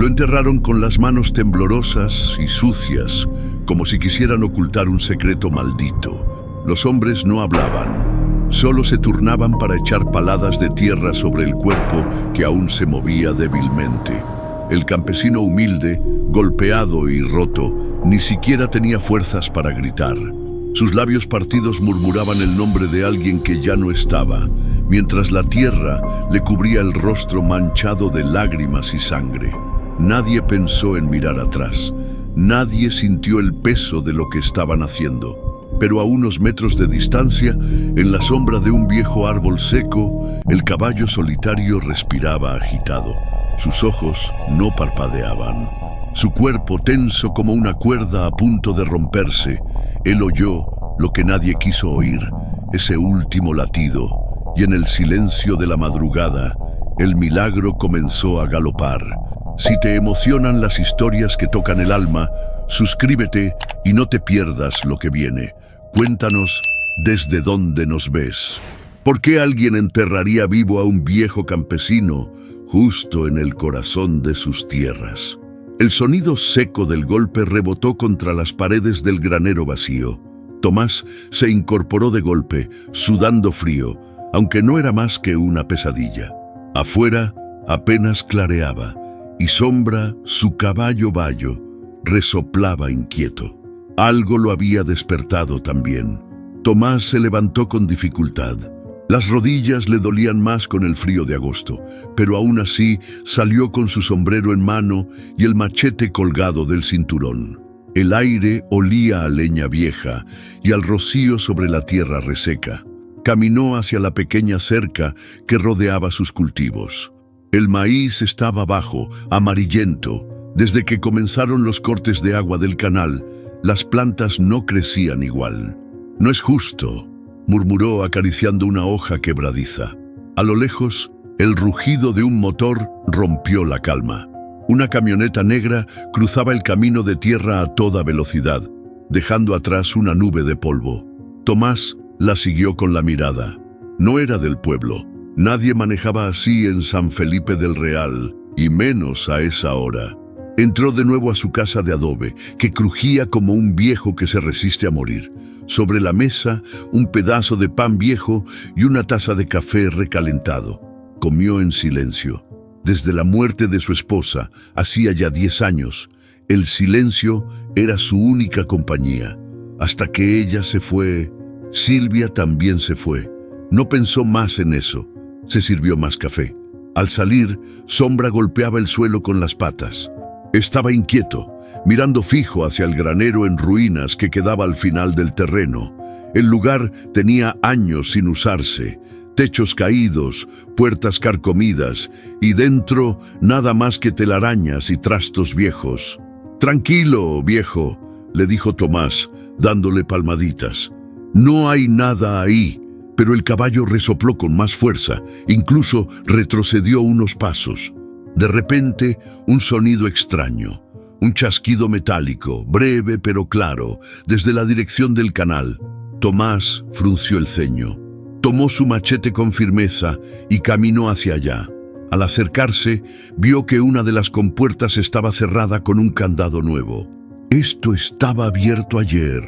Lo enterraron con las manos temblorosas y sucias, como si quisieran ocultar un secreto maldito. Los hombres no hablaban, solo se turnaban para echar paladas de tierra sobre el cuerpo que aún se movía débilmente. El campesino humilde, golpeado y roto, ni siquiera tenía fuerzas para gritar. Sus labios partidos murmuraban el nombre de alguien que ya no estaba, mientras la tierra le cubría el rostro manchado de lágrimas y sangre. Nadie pensó en mirar atrás. Nadie sintió el peso de lo que estaban haciendo. Pero a unos metros de distancia, en la sombra de un viejo árbol seco, el caballo solitario respiraba agitado. Sus ojos no parpadeaban. Su cuerpo tenso como una cuerda a punto de romperse. Él oyó lo que nadie quiso oír, ese último latido, y en el silencio de la madrugada, el milagro comenzó a galopar. Si te emocionan las historias que tocan el alma, suscríbete y no te pierdas lo que viene. Cuéntanos desde dónde nos ves. ¿Por qué alguien enterraría vivo a un viejo campesino justo en el corazón de sus tierras? El sonido seco del golpe rebotó contra las paredes del granero vacío. Tomás se incorporó de golpe, sudando frío, aunque no era más que una pesadilla. Afuera apenas clareaba, y Sombra, su caballo Bayo, resoplaba inquieto. Algo lo había despertado también. Tomás se levantó con dificultad. Las rodillas le dolían más con el frío de agosto, pero aún así salió con su sombrero en mano y el machete colgado del cinturón. El aire olía a leña vieja y al rocío sobre la tierra reseca. Caminó hacia la pequeña cerca que rodeaba sus cultivos. El maíz estaba bajo, amarillento. Desde que comenzaron los cortes de agua del canal, las plantas no crecían igual. «No es justo», murmuró acariciando una hoja quebradiza. A lo lejos, el rugido de un motor rompió la calma. Una camioneta negra cruzaba el camino de tierra a toda velocidad, dejando atrás una nube de polvo. Tomás la siguió con la mirada. No era del pueblo. Nadie manejaba así en San Felipe del Real, y menos a esa hora. Entró de nuevo a su casa de adobe, que crujía como un viejo que se resiste a morir. Sobre la mesa, un pedazo de pan viejo y una taza de café recalentado. Comió en silencio. Desde la muerte de su esposa, hacía ya 10 años, el silencio era su única compañía. Hasta que ella se fue, Silvia también se fue. No pensó más en eso. Se sirvió más café. Al salir, Sombra golpeaba el suelo con las patas. Estaba inquieto, mirando fijo hacia el granero en ruinas que quedaba al final del terreno. El lugar tenía años sin usarse, techos caídos, puertas carcomidas, y dentro nada más que telarañas y trastos viejos. «Tranquilo, viejo», le dijo Tomás, dándole palmaditas. «No hay nada ahí». Pero el caballo resopló con más fuerza, incluso retrocedió unos pasos. De repente, un sonido extraño, un chasquido metálico, breve pero claro, desde la dirección del canal. Tomás frunció el ceño. Tomó su machete con firmeza y caminó hacia allá. Al acercarse, vio que una de las compuertas estaba cerrada con un candado nuevo. «Esto estaba abierto ayer»,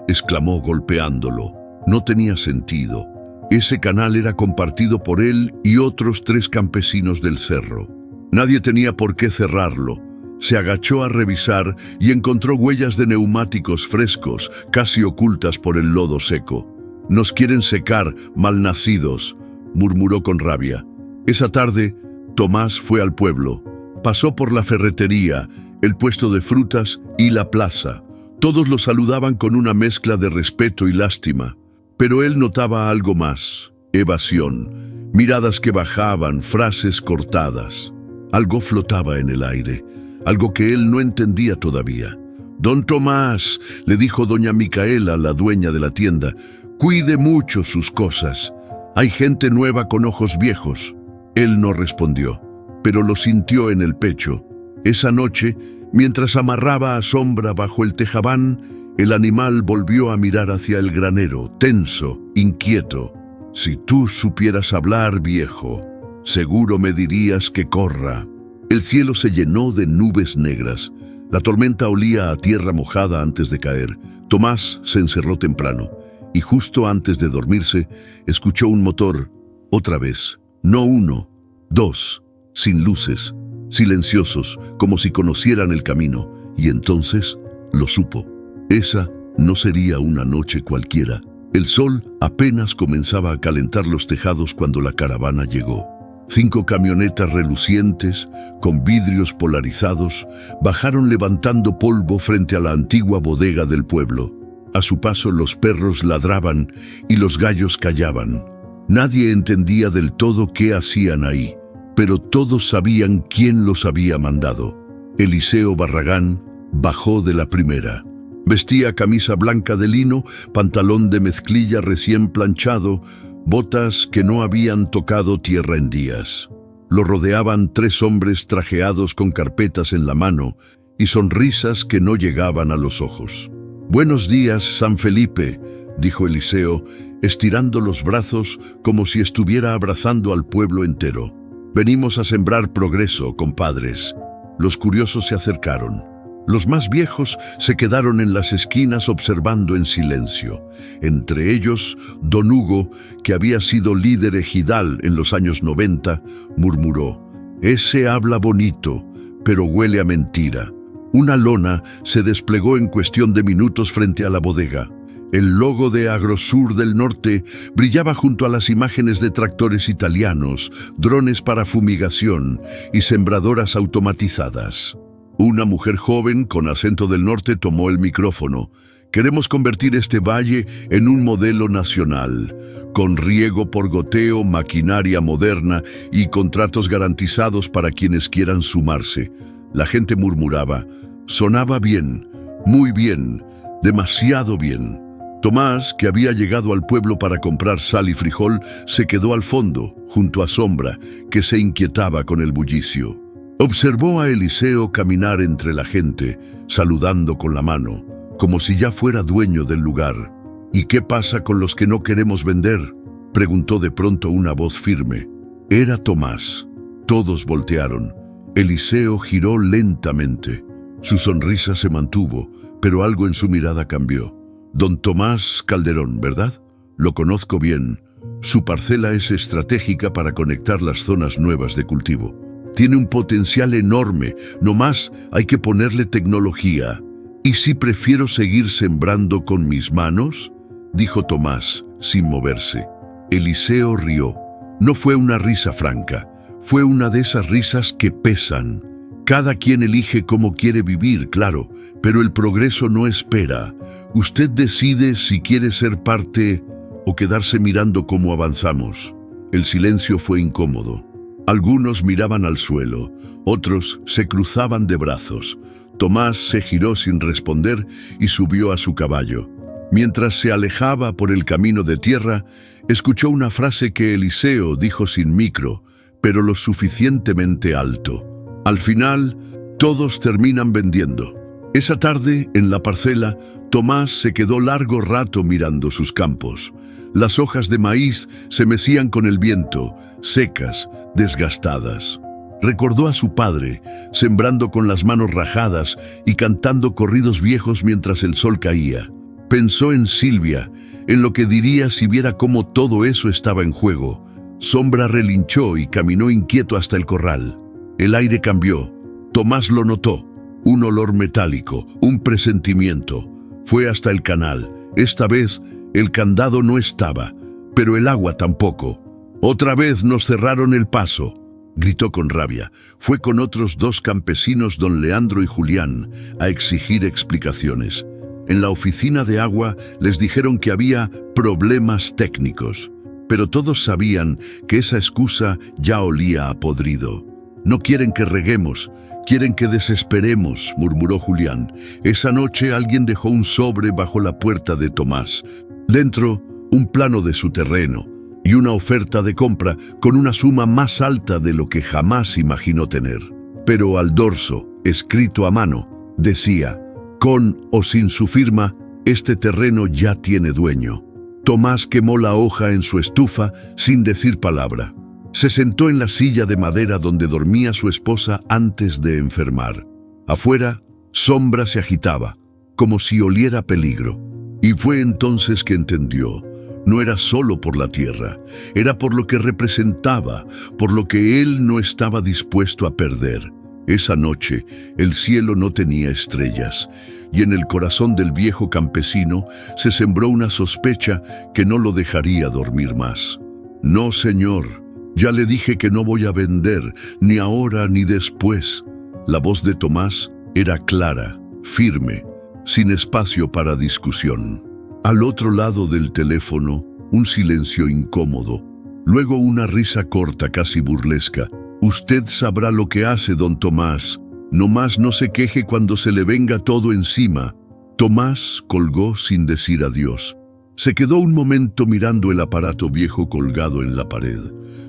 exclamó golpeándolo. No tenía sentido. Ese canal era compartido por él y otros 3 campesinos del cerro. Nadie tenía por qué cerrarlo. Se agachó a revisar y encontró huellas de neumáticos frescos, casi ocultas por el lodo seco. «Nos quieren secar, malnacidos», murmuró con rabia. Esa tarde, Tomás fue al pueblo. Pasó por la ferretería, el puesto de frutas y la plaza. Todos lo saludaban con una mezcla de respeto y lástima. Pero él notaba algo más: evasión, miradas que bajaban, frases cortadas. Algo flotaba en el aire, algo que él no entendía todavía. «Don Tomás», le dijo doña Micaela, la dueña de la tienda, «cuide mucho sus cosas. Hay gente nueva con ojos viejos». Él no respondió, pero lo sintió en el pecho. Esa noche, mientras amarraba a Sombra bajo el tejabán, el animal volvió a mirar hacia el granero, tenso, inquieto. «Si tú supieras hablar, viejo, seguro me dirías que corra». El cielo se llenó de nubes negras. La tormenta olía a tierra mojada antes de caer. Tomás se encerró temprano y justo antes de dormirse escuchó un motor, otra vez. No uno, dos, sin luces, silenciosos, como si conocieran el camino. Y entonces lo supo. Esa no sería una noche cualquiera. El sol apenas comenzaba a calentar los tejados cuando la caravana llegó. 5 camionetas relucientes, con vidrios polarizados, bajaron levantando polvo frente a la antigua bodega del pueblo. A su paso los perros ladraban y los gallos callaban. Nadie entendía del todo qué hacían ahí, pero todos sabían quién los había mandado. Eliseo Barragán bajó de la primera. Vestía camisa blanca de lino, pantalón de mezclilla recién planchado, botas que no habían tocado tierra en días. Lo rodeaban 3 hombres trajeados con carpetas en la mano y sonrisas que no llegaban a los ojos. «Buenos días, San Felipe», dijo Eliseo, estirando los brazos como si estuviera abrazando al pueblo entero. «Venimos a sembrar progreso, compadres». Los curiosos se acercaron. Los más viejos se quedaron en las esquinas observando en silencio. Entre ellos, don Hugo, que había sido líder ejidal en los años 90, murmuró: «Ese habla bonito, pero huele a mentira». Una lona se desplegó en cuestión de minutos frente a la bodega. El logo de Agrosur del Norte brillaba junto a las imágenes de tractores italianos, drones para fumigación y sembradoras automatizadas. Una mujer joven con acento del norte tomó el micrófono. «Queremos convertir este valle en un modelo nacional, con riego por goteo, maquinaria moderna y contratos garantizados para quienes quieran sumarse». La gente murmuraba. Sonaba bien, muy bien, demasiado bien. Tomás, que había llegado al pueblo para comprar sal y frijol, se quedó al fondo, junto a Sombra, que se inquietaba con el bullicio. Observó a Eliseo caminar entre la gente, saludando con la mano, como si ya fuera dueño del lugar. «¿Y qué pasa con los que no queremos vender?», preguntó de pronto una voz firme. Era Tomás. Todos voltearon. Eliseo giró lentamente. Su sonrisa se mantuvo, pero algo en su mirada cambió. «Don Tomás Calderón, ¿verdad? Lo conozco bien. Su parcela es estratégica para conectar las zonas nuevas de cultivo. Tiene un potencial enorme, nomás hay que ponerle tecnología». «¿Y si prefiero seguir sembrando con mis manos?», dijo Tomás, sin moverse. Eliseo rió. No fue una risa franca, fue una de esas risas que pesan. Cada quien elige cómo quiere vivir, claro, pero el progreso no espera. Usted decide si quiere ser parte o quedarse mirando cómo avanzamos. El silencio fue incómodo. Algunos miraban al suelo, otros se cruzaban de brazos. Tomás se giró sin responder y subió a su caballo. Mientras se alejaba por el camino de tierra, escuchó una frase que Eliseo dijo sin micro, pero lo suficientemente alto. «Al final, todos terminan vendiendo». Esa tarde, en la parcela, Tomás se quedó largo rato mirando sus campos. Las hojas de maíz se mecían con el viento, secas, desgastadas. Recordó a su padre, sembrando con las manos rajadas y cantando corridos viejos mientras el sol caía. Pensó en Silvia, en lo que diría si viera cómo todo eso estaba en juego. Sombra relinchó y caminó inquieto hasta el corral. El aire cambió. Tomás lo notó. Un olor metálico, un presentimiento. Fue hasta el canal. Esta vez el candado no estaba, pero el agua tampoco. «Otra vez nos cerraron el paso», gritó con rabia. Fue con otros 2 campesinos, don Leandro y Julián, a exigir explicaciones. En la oficina de agua les dijeron que había problemas técnicos, pero todos sabían que esa excusa ya olía a podrido. «No quieren que reguemos, quieren que desesperemos», murmuró Julián. Esa noche alguien dejó un sobre bajo la puerta de Tomás. Dentro, un plano de su terreno y una oferta de compra con una suma más alta de lo que jamás imaginó tener. Pero al dorso, escrito a mano, decía: «Con o sin su firma, este terreno ya tiene dueño». Tomás quemó la hoja en su estufa sin decir palabra. Se sentó en la silla de madera donde dormía su esposa antes de enfermar. Afuera, Sombra se agitaba, como si oliera peligro. Y fue entonces que entendió. No era solo por la tierra, era por lo que representaba, por lo que él no estaba dispuesto a perder. Esa noche, el cielo no tenía estrellas, y en el corazón del viejo campesino se sembró una sospecha que no lo dejaría dormir más. No, señor, ya le dije que no voy a vender, ni ahora ni después. La voz de Tomás era clara, firme, sin espacio para discusión. Al otro lado del teléfono, un silencio incómodo. Luego una risa corta, casi burlesca. Usted sabrá lo que hace, don Tomás. Nomás no se queje cuando se le venga todo encima. Tomás colgó sin decir adiós. Se quedó un momento mirando el aparato viejo colgado en la pared.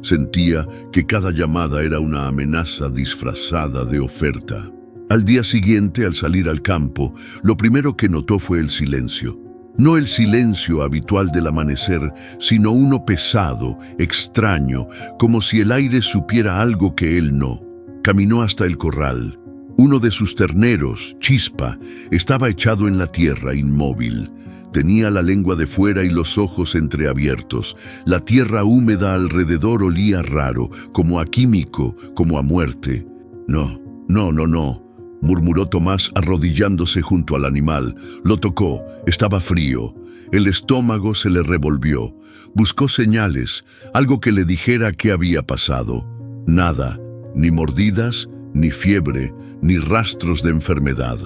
Sentía que cada llamada era una amenaza disfrazada de oferta. Al día siguiente, al salir al campo, lo primero que notó fue el silencio. No el silencio habitual del amanecer, sino uno pesado, extraño, como si el aire supiera algo que él no. Caminó hasta el corral. Uno de sus terneros, Chispa, estaba echado en la tierra, inmóvil. Tenía la lengua de fuera y los ojos entreabiertos. La tierra húmeda alrededor olía raro, como a químico, como a muerte. No, murmuró Tomás arrodillándose junto al animal. Lo tocó, estaba frío. El estómago se le revolvió. Buscó señales, algo que le dijera qué había pasado. Nada, ni mordidas, ni fiebre, ni rastros de enfermedad.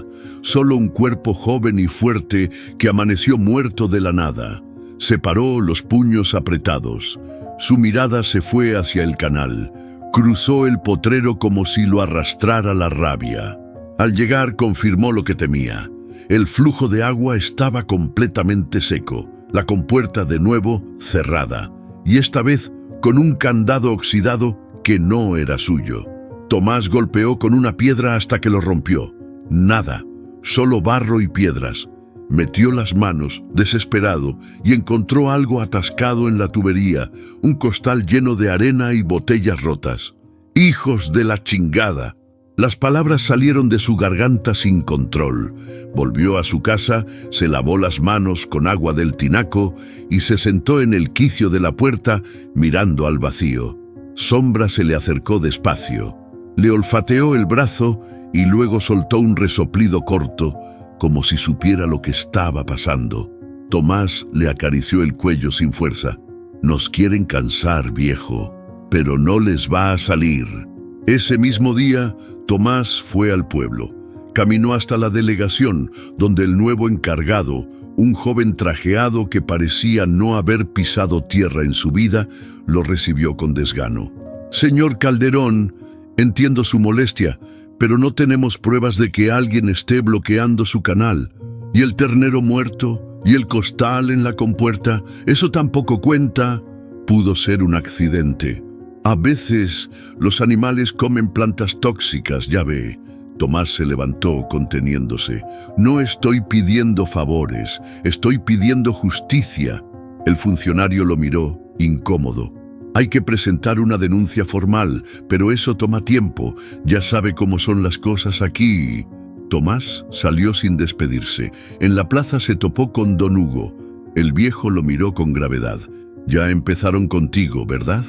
Solo un cuerpo joven y fuerte que amaneció muerto de la nada. Separó los puños apretados. Su mirada se fue hacia el canal. Cruzó el potrero como si lo arrastrara la rabia. Al llegar confirmó lo que temía. El flujo de agua estaba completamente seco, la compuerta de nuevo cerrada, y esta vez con un candado oxidado que no era suyo. Tomás golpeó con una piedra hasta que lo rompió. Nada, solo barro y piedras. Metió las manos, desesperado, y encontró algo atascado en la tubería, un costal lleno de arena y botellas rotas. ¡Hijos de la chingada! Las palabras salieron de su garganta sin control. Volvió a su casa, se lavó las manos con agua del tinaco y se sentó en el quicio de la puerta mirando al vacío. Sombra se le acercó despacio. Le olfateó el brazo y luego soltó un resoplido corto, como si supiera lo que estaba pasando. Tomás le acarició el cuello sin fuerza. Nos quieren cansar, viejo, pero no les va a salir. Ese mismo día, Tomás fue al pueblo. Caminó hasta la delegación, donde el nuevo encargado, un joven trajeado que parecía no haber pisado tierra en su vida, lo recibió con desgano. Señor Calderón, entiendo su molestia, pero no tenemos pruebas de que alguien esté bloqueando su canal. Y el ternero muerto, y el costal en la compuerta, eso tampoco cuenta. Pudo ser un accidente. A veces los animales comen plantas tóxicas, ya ve. Tomás se levantó conteniéndose. No estoy pidiendo favores, estoy pidiendo justicia. El funcionario lo miró, incómodo. Hay que presentar una denuncia formal, pero eso toma tiempo. Ya sabe cómo son las cosas aquí. Tomás salió sin despedirse. En la plaza se topó con don Hugo. El viejo lo miró con gravedad. Ya empezaron contigo, ¿verdad?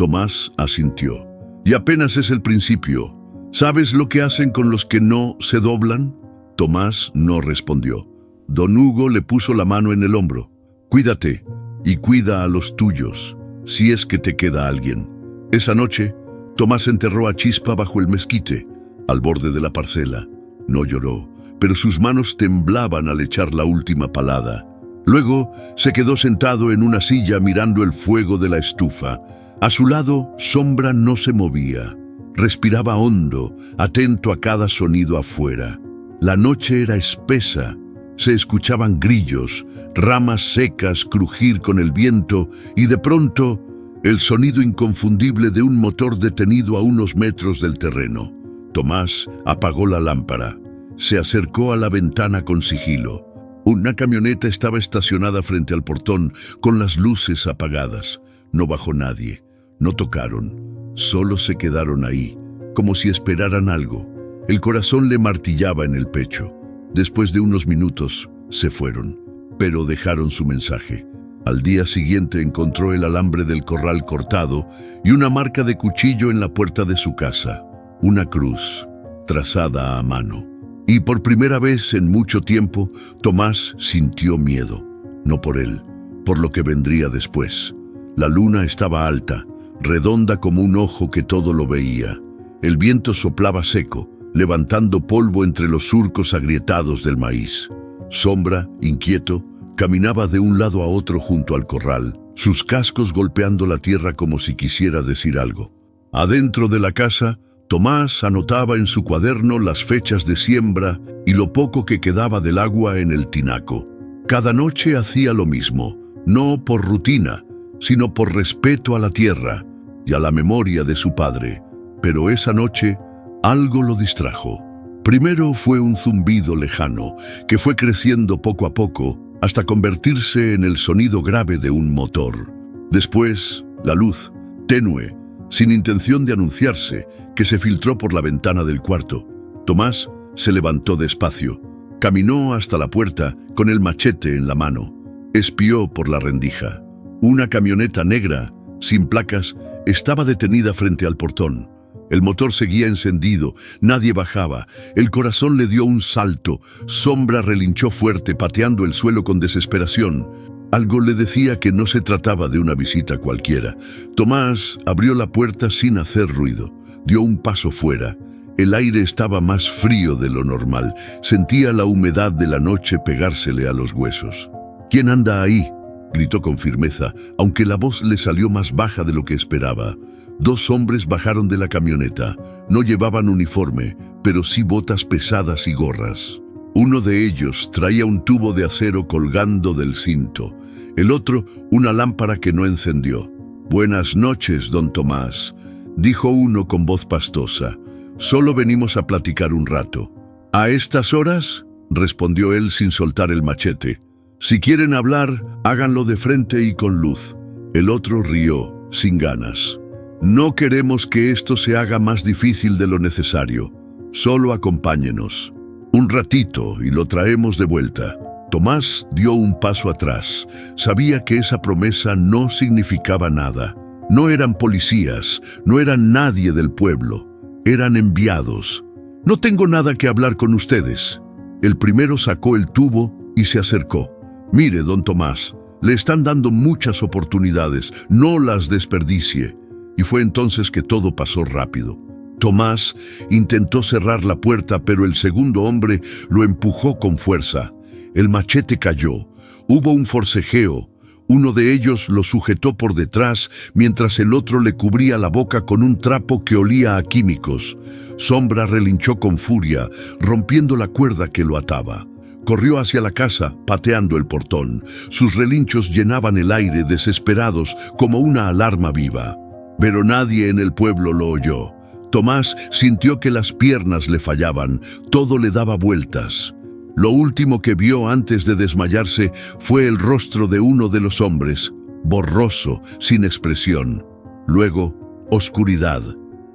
Tomás asintió. Y apenas es el principio. ¿Sabes lo que hacen con los que no se doblan? Tomás no respondió. Don Hugo le puso la mano en el hombro. Cuídate y cuida a los tuyos, si es que te queda alguien. Esa noche, Tomás enterró a Chispa bajo el mezquite, al borde de la parcela. No lloró, pero sus manos temblaban al echar la última palada. Luego se quedó sentado en una silla mirando el fuego de la estufa. A su lado, Sombra no se movía. Respiraba hondo, atento a cada sonido afuera. La noche era espesa. Se escuchaban grillos, ramas secas crujir con el viento y de pronto el sonido inconfundible de un motor detenido a unos metros del terreno. Tomás apagó la lámpara. Se acercó a la ventana con sigilo. Una camioneta estaba estacionada frente al portón con las luces apagadas. No bajó nadie. No tocaron, solo se quedaron ahí, como si esperaran algo. El corazón le martillaba en el pecho. Después de unos minutos, se fueron, pero dejaron su mensaje. Al día siguiente encontró el alambre del corral cortado y una marca de cuchillo en la puerta de su casa. Una cruz, trazada a mano. Y por primera vez en mucho tiempo, Tomás sintió miedo. No por él, por lo que vendría después. La luna estaba alta, redonda como un ojo que todo lo veía. El viento soplaba seco, levantando polvo entre los surcos agrietados del maíz. Sombra, inquieto, caminaba de un lado a otro junto al corral, sus cascos golpeando la tierra como si quisiera decir algo. Adentro de la casa, Tomás anotaba en su cuaderno las fechas de siembra y lo poco que quedaba del agua en el tinaco. Cada noche hacía lo mismo, no por rutina, sino por respeto a la tierra y a la memoria de su padre. Pero esa noche, algo lo distrajo. Primero fue un zumbido lejano, que fue creciendo poco a poco hasta convertirse en el sonido grave de un motor. Después, la luz, tenue, sin intención de anunciarse, que se filtró por la ventana del cuarto. Tomás se levantó despacio, caminó hasta la puerta con el machete en la mano. Espió por la rendija. Una camioneta negra, sin placas, estaba detenida frente al portón. El motor seguía encendido, nadie bajaba. El corazón le dio un salto. Sombra relinchó fuerte, pateando el suelo con desesperación. Algo le decía que no se trataba de una visita cualquiera. Tomás abrió la puerta sin hacer ruido. Dio un paso fuera. El aire estaba más frío de lo normal. Sentía la humedad de la noche pegársele a los huesos. «¿Quién anda ahí?», gritó con firmeza, aunque la voz le salió más baja de lo que esperaba. Dos hombres bajaron de la camioneta. No llevaban uniforme, pero sí botas pesadas y gorras. Uno de ellos traía un tubo de acero colgando del cinto. El otro, una lámpara que no encendió. «Buenas noches, don Tomás», dijo uno con voz pastosa. «Solo venimos a platicar un rato». «¿A estas horas?», respondió él sin soltar el machete. «Si quieren hablar, háganlo de frente y con luz». El otro rió, sin ganas. «No queremos que esto se haga más difícil de lo necesario. Solo acompáñenos. Un ratito y lo traemos de vuelta». Tomás dio un paso atrás. Sabía que esa promesa no significaba nada. No eran policías, no eran nadie del pueblo. Eran enviados. «No tengo nada que hablar con ustedes». El primero sacó el tubo y se acercó. «Mire, don Tomás, le están dando muchas oportunidades, no las desperdicie». Y fue entonces que todo pasó rápido. Tomás intentó cerrar la puerta, pero el segundo hombre lo empujó con fuerza. El machete cayó. Hubo un forcejeo. Uno de ellos lo sujetó por detrás, mientras el otro le cubría la boca con un trapo que olía a químicos. Sombra relinchó con furia, rompiendo la cuerda que lo ataba. Corrió hacia la casa, pateando el portón. Sus relinchos llenaban el aire, desesperados, como una alarma viva. Pero nadie en el pueblo lo oyó. Tomás sintió que las piernas le fallaban, todo le daba vueltas. Lo último que vio antes de desmayarse fue el rostro de uno de los hombres, borroso, sin expresión. Luego, oscuridad.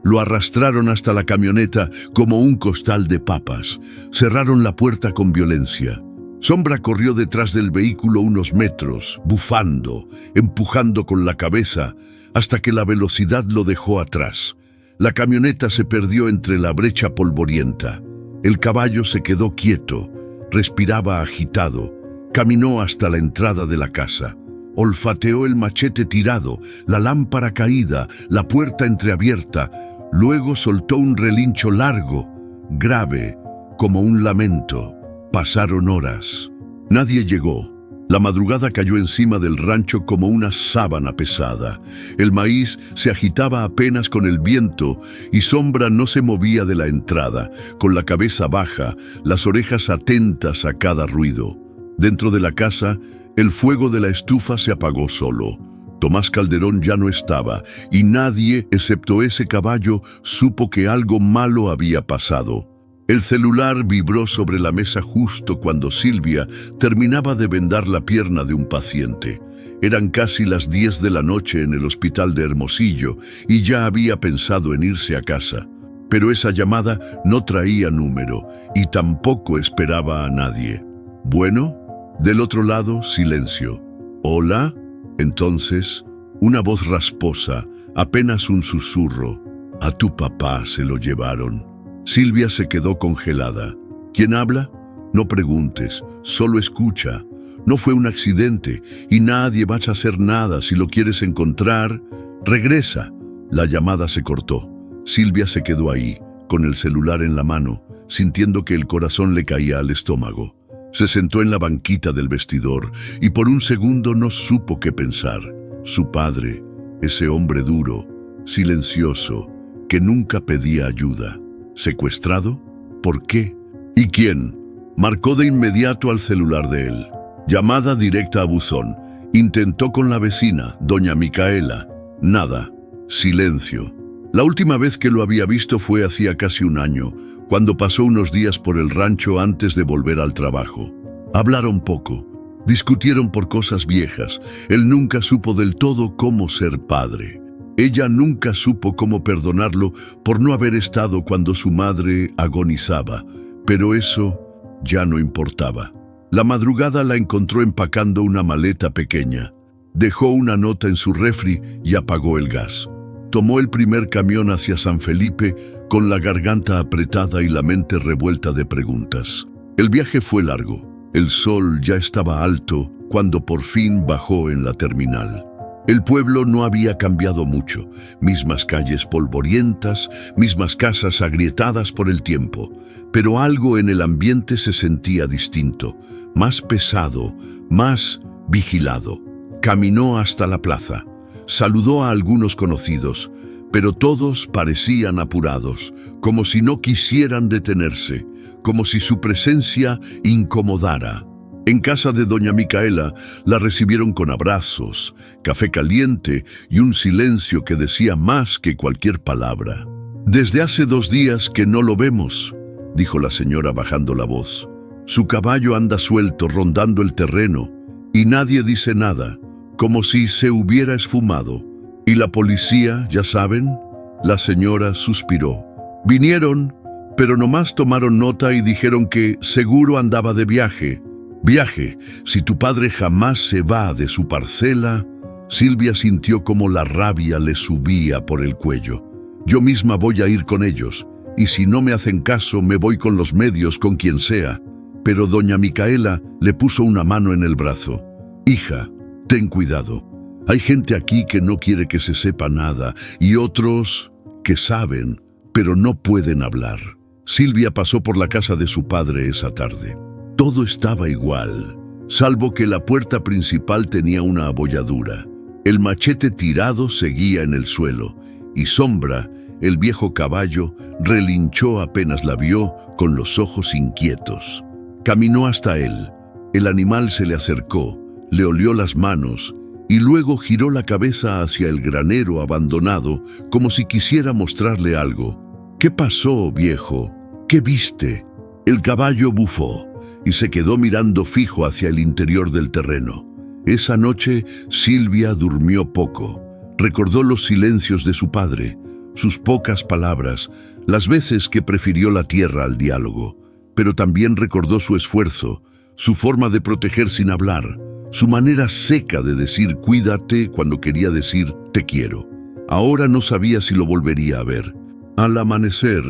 Lo arrastraron hasta la camioneta como un costal de papas. Cerraron la puerta con violencia. Sombra corrió detrás del vehículo unos metros, bufando, empujando con la cabeza, hasta que la velocidad lo dejó atrás. La camioneta se perdió entre la brecha polvorienta. El caballo se quedó quieto, respiraba agitado, caminó hasta la entrada de la casa. Olfateó el machete tirado, la lámpara caída, la puerta entreabierta. Luego soltó un relincho largo, grave, como un lamento. Pasaron horas. Nadie llegó. La madrugada cayó encima del rancho como una sábana pesada. El maíz se agitaba apenas con el viento y Sombra no se movía de la entrada, con la cabeza baja, las orejas atentas a cada ruido. Dentro de la casa, el fuego de la estufa se apagó solo. Tomás Calderón ya no estaba y nadie, excepto ese caballo, supo que algo malo había pasado. El celular vibró sobre la mesa justo cuando Silvia terminaba de vendar la pierna de un paciente. Eran casi las 10 de la noche en el hospital de Hermosillo y ya había pensado en irse a casa. Pero esa llamada no traía número y tampoco esperaba a nadie. Bueno, del otro lado, silencio. ¿Hola? Entonces, una voz rasposa, apenas un susurro. A tu papá se lo llevaron. Silvia se quedó congelada. ¿Quién habla? No preguntes, solo escucha. No fue un accidente y nadie va a hacer nada. Si lo quieres encontrar, regresa. La llamada se cortó. Silvia se quedó ahí, con el celular en la mano, sintiendo que el corazón le caía al estómago. Se sentó en la banquita del vestidor y por un segundo no supo qué pensar. Su padre, ese hombre duro, silencioso, que nunca pedía ayuda. ¿Secuestrado? ¿Por qué? ¿Y quién? Marcó de inmediato al celular de él. Llamada directa a buzón. Intentó con la vecina, doña Micaela. Nada. Silencio. La última vez que lo había visto fue hacía casi un año, cuando pasó unos días por el rancho antes de volver al trabajo. Hablaron poco. Discutieron por cosas viejas. Él nunca supo del todo cómo ser padre. Ella nunca supo cómo perdonarlo por no haber estado cuando su madre agonizaba, pero eso ya no importaba. La madrugada la encontró empacando una maleta pequeña. Dejó una nota en su refri y apagó el gas. Tomó el primer camión hacia San Felipe con la garganta apretada y la mente revuelta de preguntas. El viaje fue largo. El sol ya estaba alto cuando por fin bajó en la terminal. El pueblo no había cambiado mucho, mismas calles polvorientas, mismas casas agrietadas por el tiempo, pero algo en el ambiente se sentía distinto, más pesado, más vigilado. Caminó hasta la plaza, saludó a algunos conocidos, pero todos parecían apurados, como si no quisieran detenerse, como si su presencia incomodara. En casa de doña Micaela la recibieron con abrazos, café caliente y un silencio que decía más que cualquier palabra. «Desde hace 2 días que no lo vemos», dijo la señora bajando la voz. «Su caballo anda suelto rondando el terreno y nadie dice nada, como si se hubiera esfumado. Y la policía, ya saben». La señora suspiró. «Vinieron, pero nomás tomaron nota y dijeron que seguro andaba de viaje». «Viaje, si tu padre jamás se va de su parcela». Silvia sintió como la rabia le subía por el cuello. «Yo misma voy a ir con ellos, y si no me hacen caso me voy con los medios, con quien sea». Pero doña Micaela le puso una mano en el brazo. «Hija, ten cuidado. Hay gente aquí que no quiere que se sepa nada, y otros que saben, pero no pueden hablar». Silvia pasó por la casa de su padre esa tarde. Todo estaba igual, salvo que la puerta principal tenía una abolladura. El machete tirado seguía en el suelo, y Sombra, el viejo caballo, relinchó apenas la vio con los ojos inquietos. Caminó hasta él. El animal se le acercó, le olió las manos, y luego giró la cabeza hacia el granero abandonado, como si quisiera mostrarle algo. «¿Qué pasó, viejo? ¿Qué viste?» El caballo bufó y se quedó mirando fijo hacia el interior del terreno. Esa noche Silvia durmió poco. Recordó los silencios de su padre, sus pocas palabras, las veces que prefirió la tierra al diálogo, pero también recordó su esfuerzo, su forma de proteger sin hablar, su manera seca de decir cuídate cuando quería decir te quiero. Ahora no sabía si lo volvería a ver. Al amanecer,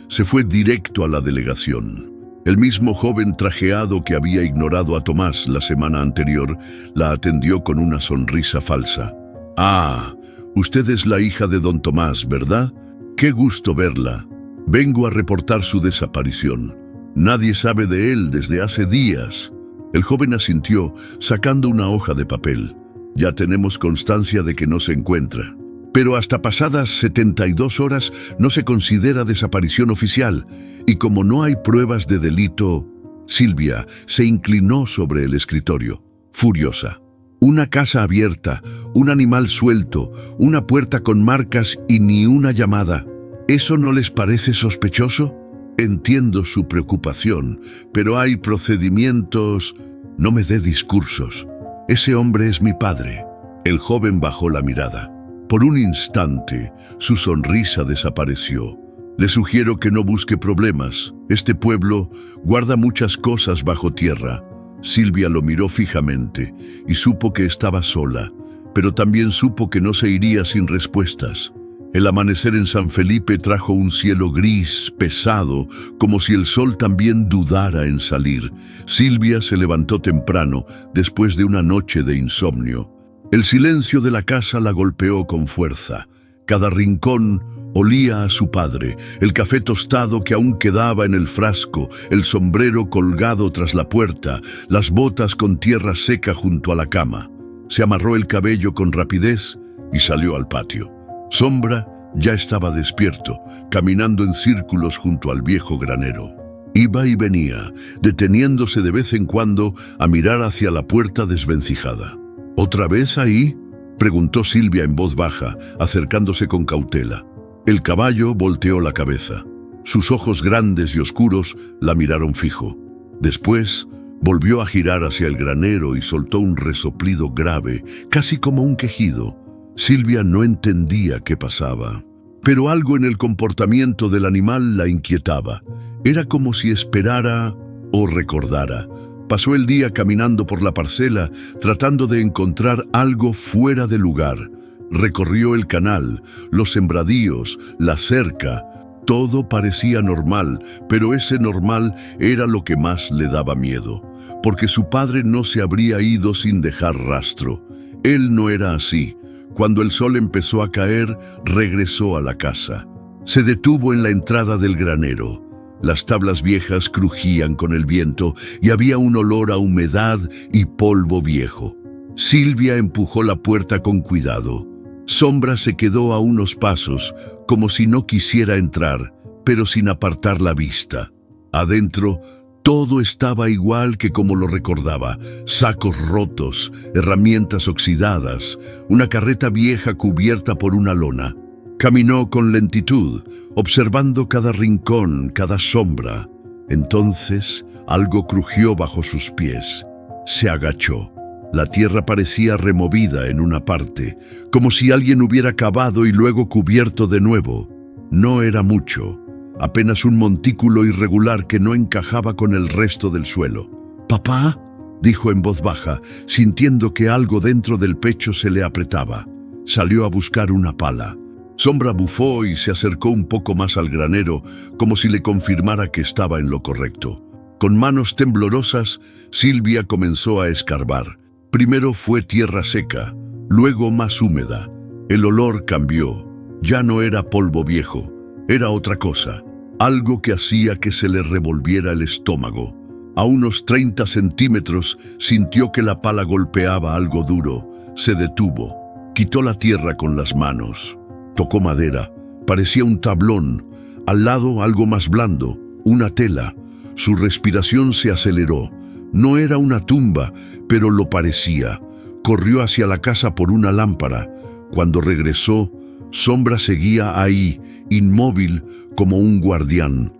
se fue directo a la delegación. El mismo joven trajeado que había ignorado a Tomás la semana anterior la atendió con una sonrisa falsa. «Ah, usted es la hija de don Tomás, ¿verdad? Qué gusto verla. Vengo a reportar su desaparición. Nadie sabe de él desde hace días». El joven asintió, sacando una hoja de papel. «Ya tenemos constancia de que no se encuentra. Pero hasta pasadas 72 horas no se considera desaparición oficial, y como no hay pruebas de delito». Silvia se inclinó sobre el escritorio, furiosa. Una casa abierta, un animal suelto, una puerta con marcas y ni una llamada. ¿Eso no les parece sospechoso? Entiendo su preocupación, pero hay procedimientos. No me dé discursos. Ese hombre es mi padre. El joven bajó la mirada. Por un instante, su sonrisa desapareció. Le sugiero que no busque problemas. Este pueblo guarda muchas cosas bajo tierra. Silvia lo miró fijamente y supo que estaba sola, pero también supo que no se iría sin respuestas. El amanecer en San Felipe trajo un cielo gris, pesado, como si el sol también dudara en salir. Silvia se levantó temprano, después de una noche de insomnio. El silencio de la casa la golpeó con fuerza. Cada rincón olía a su padre, el café tostado que aún quedaba en el frasco, el sombrero colgado tras la puerta, las botas con tierra seca junto a la cama. Se amarró el cabello con rapidez y salió al patio. Sombra ya estaba despierto, caminando en círculos junto al viejo granero. Iba y venía, deteniéndose de vez en cuando a mirar hacia la puerta desvencijada. ¿Otra vez ahí?, preguntó Silvia en voz baja, acercándose con cautela. El caballo volteó la cabeza. Sus ojos grandes y oscuros la miraron fijo. Después volvió a girar hacia el granero y soltó un resoplido grave, casi como un quejido. Silvia no entendía qué pasaba, pero algo en el comportamiento del animal la inquietaba. Era como si esperara o recordara. Pasó el día caminando por la parcela, tratando de encontrar algo fuera de lugar. Recorrió el canal, los sembradíos, la cerca. Todo parecía normal, pero ese normal era lo que más le daba miedo, porque su padre no se habría ido sin dejar rastro. Él no era así. Cuando el sol empezó a caer, regresó a la casa. Se detuvo en la entrada del granero. Las tablas viejas crujían con el viento y había un olor a humedad y polvo viejo. Silvia empujó la puerta con cuidado. Sombra se quedó a unos pasos, como si no quisiera entrar, pero sin apartar la vista. Adentro, todo estaba igual que como lo recordaba: sacos rotos, herramientas oxidadas, una carreta vieja cubierta por una lona. Caminó con lentitud, observando cada rincón, cada sombra. Entonces, algo crujió bajo sus pies. Se agachó. La tierra parecía removida en una parte, como si alguien hubiera cavado y luego cubierto de nuevo. No era mucho, apenas un montículo irregular que no encajaba con el resto del suelo. «¿Papá?», dijo en voz baja, sintiendo que algo dentro del pecho se le apretaba. Salió a buscar una pala. Sombra bufó y se acercó un poco más al granero, como si le confirmara que estaba en lo correcto. Con manos temblorosas, Silvia comenzó a escarbar. Primero fue tierra seca, luego más húmeda. El olor cambió. Ya no era polvo viejo, era otra cosa. Algo que hacía que se le revolviera el estómago. A unos 30 centímetros sintió que la pala golpeaba algo duro. Se detuvo. Quitó la tierra con las manos. Tocó madera. Parecía un tablón. Al lado algo más blando, una tela. Su respiración se aceleró. No era una tumba, pero lo parecía. Corrió hacia la casa por una lámpara. Cuando regresó, Sombra seguía ahí, inmóvil como un guardián.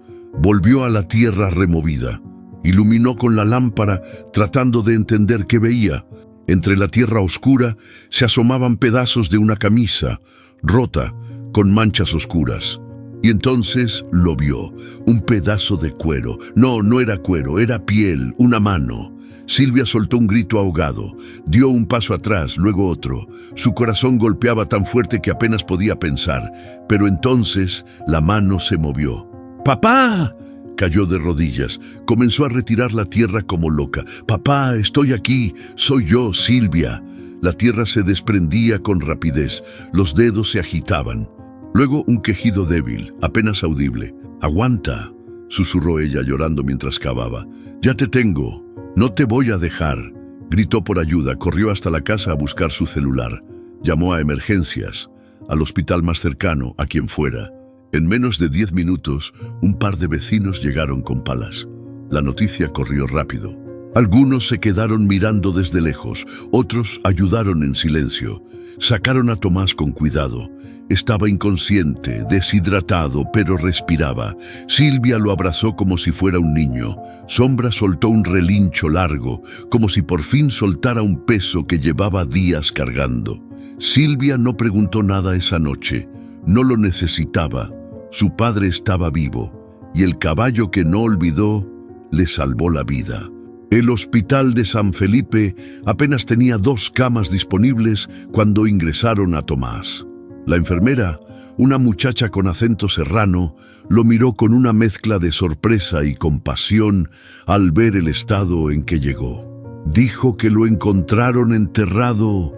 Volvió a la tierra removida. Iluminó con la lámpara, tratando de entender qué veía. Entre la tierra oscura se asomaban pedazos de una camisa, rota, con manchas oscuras. Y entonces lo vio, un pedazo de cuero. No era cuero, era piel, una mano. Silvia soltó un grito ahogado, dio un paso atrás, luego otro. Su corazón golpeaba tan fuerte que apenas podía pensar, pero entonces la mano se movió. ¡Papá!, cayó de rodillas, comenzó a retirar la tierra como loca. «Papá, estoy aquí, soy yo, Silvia». La tierra se desprendía con rapidez, los dedos se agitaban. Luego un quejido débil, apenas audible. «Aguanta», susurró ella llorando mientras cavaba. «Ya te tengo, no te voy a dejar». Gritó por ayuda, corrió hasta la casa a buscar su celular. Llamó a emergencias, al hospital más cercano, a quien fuera. En menos de 10 minutos, un par de vecinos llegaron con palas. La noticia corrió rápido. Algunos se quedaron mirando desde lejos, otros ayudaron en silencio. Sacaron a Tomás con cuidado. Estaba inconsciente, deshidratado, pero respiraba. Silvia lo abrazó como si fuera un niño. Sombra soltó un relincho largo, como si por fin soltara un peso que llevaba días cargando. Silvia no preguntó nada esa noche. No lo necesitaba. Su padre estaba vivo, y el caballo que no olvidó le salvó la vida. El hospital de San Felipe apenas tenía 2 camas disponibles cuando ingresaron a Tomás. La enfermera, una muchacha con acento serrano, lo miró con una mezcla de sorpresa y compasión al ver el estado en que llegó. ¿Dijo que lo encontraron enterrado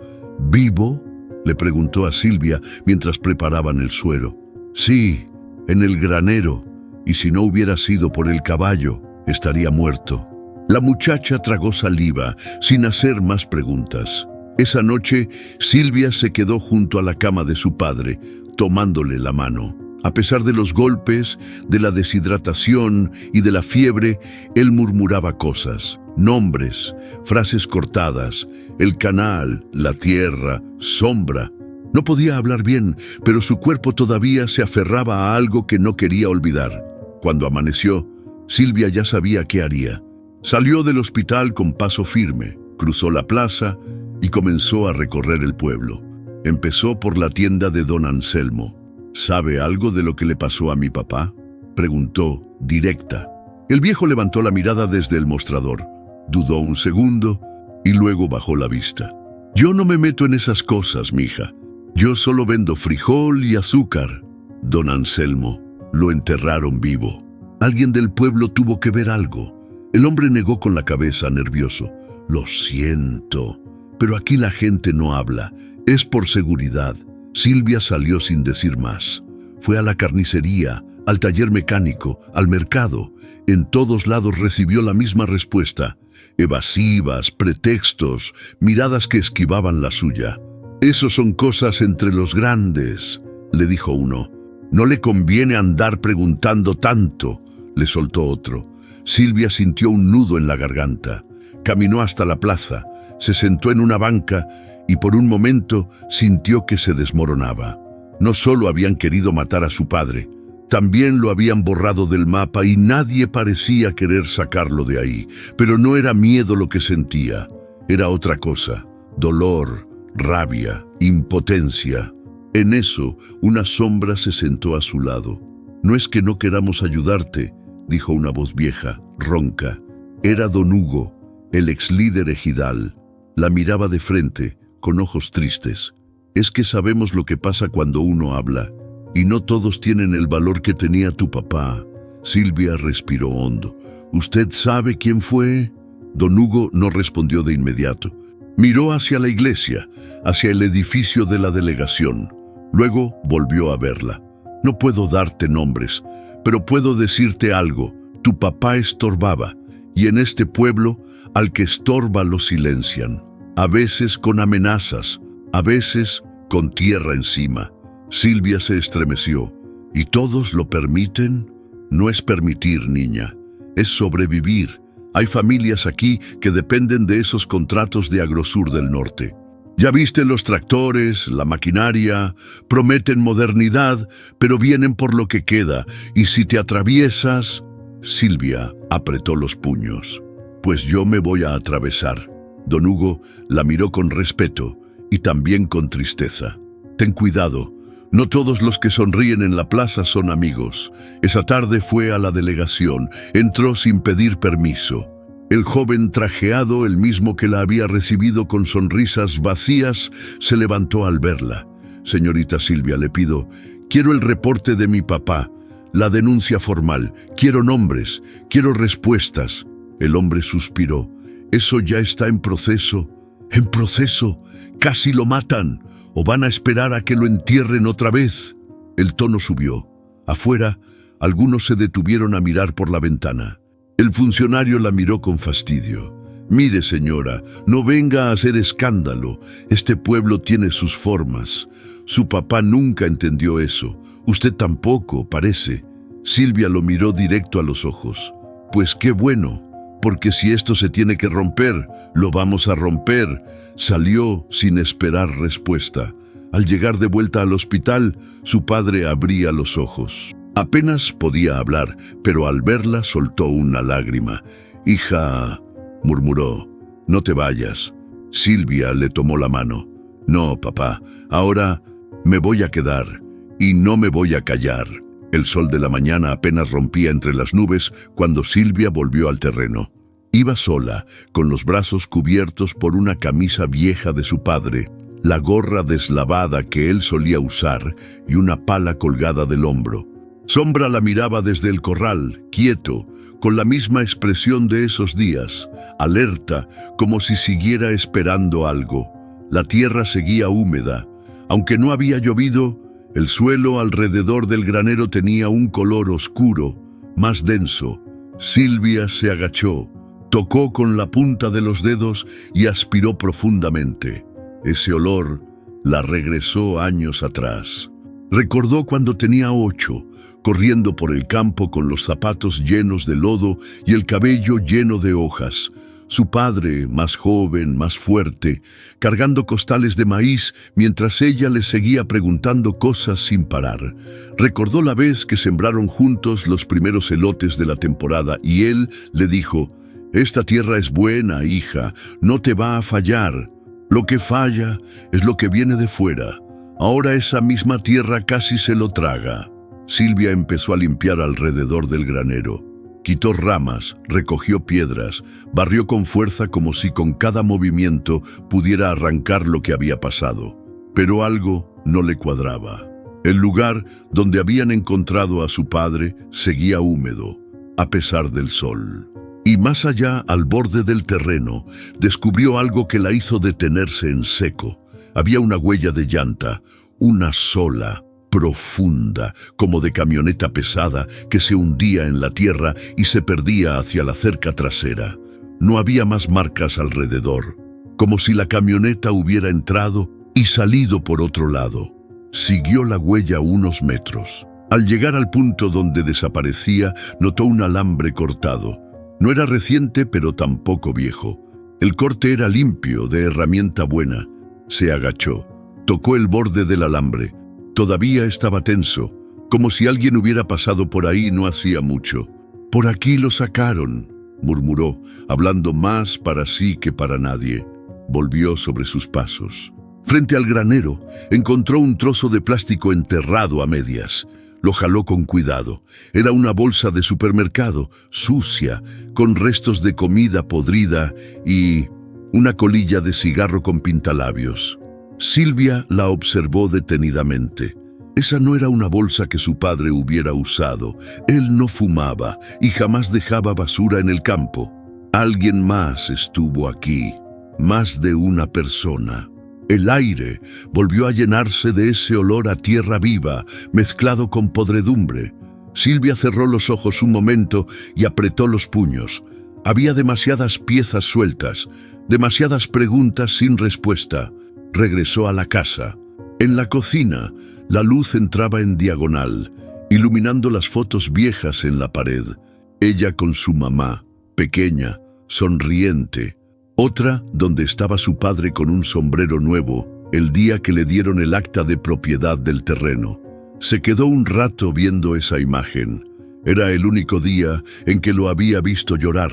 vivo?, le preguntó a Silvia mientras preparaban el suero. Sí, en el granero, y si no hubiera sido por el caballo, estaría muerto. La muchacha tragó saliva, sin hacer más preguntas. Esa noche, Silvia se quedó junto a la cama de su padre, tomándole la mano. A pesar de los golpes, de la deshidratación y de la fiebre, él murmuraba cosas, nombres, frases cortadas, el canal, la tierra, sombra. No podía hablar bien, pero su cuerpo todavía se aferraba a algo que no quería olvidar. Cuando amaneció, Silvia ya sabía qué haría. Salió del hospital con paso firme, cruzó la plaza y comenzó a recorrer el pueblo. Empezó por la tienda de don Anselmo. ¿Sabe algo de lo que le pasó a mi papá?, preguntó, directa. El viejo levantó la mirada desde el mostrador, dudó un segundo y luego bajó la vista. Yo no me meto en esas cosas, mija. Yo solo vendo frijol y azúcar. Don Anselmo, lo enterraron vivo. Alguien del pueblo tuvo que ver algo. El hombre negó con la cabeza, nervioso. Lo siento, pero aquí la gente no habla. Es por seguridad. Silvia salió sin decir más. Fue a la carnicería, al taller mecánico, al mercado. En todos lados recibió la misma respuesta. Evasivas, pretextos, miradas que esquivaban la suya. «Eso son cosas entre los grandes», le dijo uno. «No le conviene andar preguntando tanto», le soltó otro. Silvia sintió un nudo en la garganta. Caminó hasta la plaza, se sentó en una banca y por un momento sintió que se desmoronaba. No solo habían querido matar a su padre, también lo habían borrado del mapa y nadie parecía querer sacarlo de ahí. Pero no era miedo lo que sentía, era otra cosa: dolor, rabia, impotencia. En eso, una sombra se sentó a su lado. «No es que no queramos ayudarte», dijo una voz vieja, ronca. Era don Hugo, el ex líder ejidal. La miraba de frente, con ojos tristes. «Es que sabemos lo que pasa cuando uno habla, y no todos tienen el valor que tenía tu papá». Silvia respiró hondo. «¿Usted sabe quién fue?» Don Hugo no respondió de inmediato. Miró hacia la iglesia, hacia el edificio de la delegación. Luego volvió a verla. «No puedo darte nombres, pero puedo decirte algo. Tu papá estorbaba, y en este pueblo, al que estorba lo silencian. A veces con amenazas, a veces con tierra encima». Silvia se estremeció. «¿Y todos lo permiten?» «No es permitir, niña, es sobrevivir. Hay familias aquí que dependen de esos contratos de Agrosur del Norte. Ya viste los tractores, la maquinaria, prometen modernidad, pero vienen por lo que queda, y si te atraviesas...» Silvia apretó los puños. «Pues yo me voy a atravesar». Don Hugo la miró con respeto y también con tristeza. «Ten cuidado. No todos los que sonríen en la plaza son amigos. Esa tarde fue a la delegación, entró sin pedir permiso. El joven trajeado, el mismo que la había recibido con sonrisas vacías, se levantó al verla. «Señorita Silvia, le pido, quiero el reporte de mi papá, la denuncia formal, quiero nombres, quiero respuestas». El hombre suspiró. «Eso ya está en proceso». «¿En proceso? Casi lo matan. ¿O van a esperar a que lo entierren otra vez?» El tono subió. Afuera, algunos se detuvieron a mirar por la ventana. El funcionario la miró con fastidio. «Mire, señora, no venga a hacer escándalo. Este pueblo tiene sus formas. Su papá nunca entendió eso. Usted tampoco, parece». Silvia lo miró directo a los ojos. «Pues qué bueno. porque si esto se tiene que romper, lo vamos a romper. Salió sin esperar respuesta. Al llegar de vuelta al hospital, su padre abría los ojos. Apenas podía hablar, pero al verla soltó una lágrima. «Hija», murmuró, «no te vayas». Silvia le tomó la mano. «No, papá, ahora me voy a quedar y no me voy a callar». El sol de la mañana apenas rompía entre las nubes cuando Silvia volvió al terreno. Iba sola, con los brazos cubiertos por una camisa vieja de su padre, la gorra deslavada que él solía usar y una pala colgada del hombro. Sombra la miraba desde el corral, quieto, con la misma expresión de esos días, alerta, como si siguiera esperando algo. La tierra seguía húmeda. Aunque no había llovido, el suelo alrededor del granero tenía un color oscuro, más denso. Silvia se agachó, tocó con la punta de los dedos y aspiró profundamente. Ese olor la regresó años atrás. Recordó cuando tenía 8, corriendo por el campo con los zapatos llenos de lodo y el cabello lleno de hojas. Su padre, más joven, más fuerte, cargando costales de maíz mientras ella le seguía preguntando cosas sin parar. Recordó la vez que sembraron juntos los primeros elotes de la temporada y él le dijo: «Esta tierra es buena, hija, no te va a fallar. Lo que falla es lo que viene de fuera. Ahora esa misma tierra casi se lo traga». Silvia empezó a limpiar alrededor del granero. Quitó ramas, recogió piedras, barrió con fuerza como si con cada movimiento pudiera arrancar lo que había pasado. Pero algo no le cuadraba. El lugar donde habían encontrado a su padre seguía húmedo, a pesar del sol. Y más allá, al borde del terreno, descubrió algo que la hizo detenerse en seco. Había una huella de llanta, una sola, profunda, como de camioneta pesada que se hundía en la tierra y se perdía hacia la cerca trasera. No había más marcas alrededor, como si la camioneta hubiera entrado y salido por otro lado. Siguió la huella unos metros. Al llegar al punto donde desaparecía, notó un alambre cortado. No era reciente, pero tampoco viejo. El corte era limpio, de herramienta buena. Se agachó, tocó el borde del alambre. Todavía estaba tenso, como si alguien hubiera pasado por ahí no hacía mucho. «Por aquí lo sacaron», murmuró, hablando más para sí que para nadie. Volvió sobre sus pasos. Frente al granero, encontró un trozo de plástico enterrado a medias. Lo jaló con cuidado. Era una bolsa de supermercado, sucia, con restos de comida podrida y una colilla de cigarro con pintalabios. Silvia la observó detenidamente. Esa no era una bolsa que su padre hubiera usado. Él no fumaba y jamás dejaba basura en el campo. Alguien más estuvo aquí, más de una persona. El aire volvió a llenarse de ese olor a tierra viva, mezclado con podredumbre. Silvia cerró los ojos un momento y apretó los puños. Había demasiadas piezas sueltas, demasiadas preguntas sin respuesta. Regresó a la casa. En la cocina, la luz entraba en diagonal, iluminando las fotos viejas en la pared. Ella con su mamá, pequeña, sonriente. Otra donde estaba su padre con un sombrero nuevo, el día que le dieron el acta de propiedad del terreno. Se quedó un rato viendo esa imagen. Era el único día en que lo había visto llorar.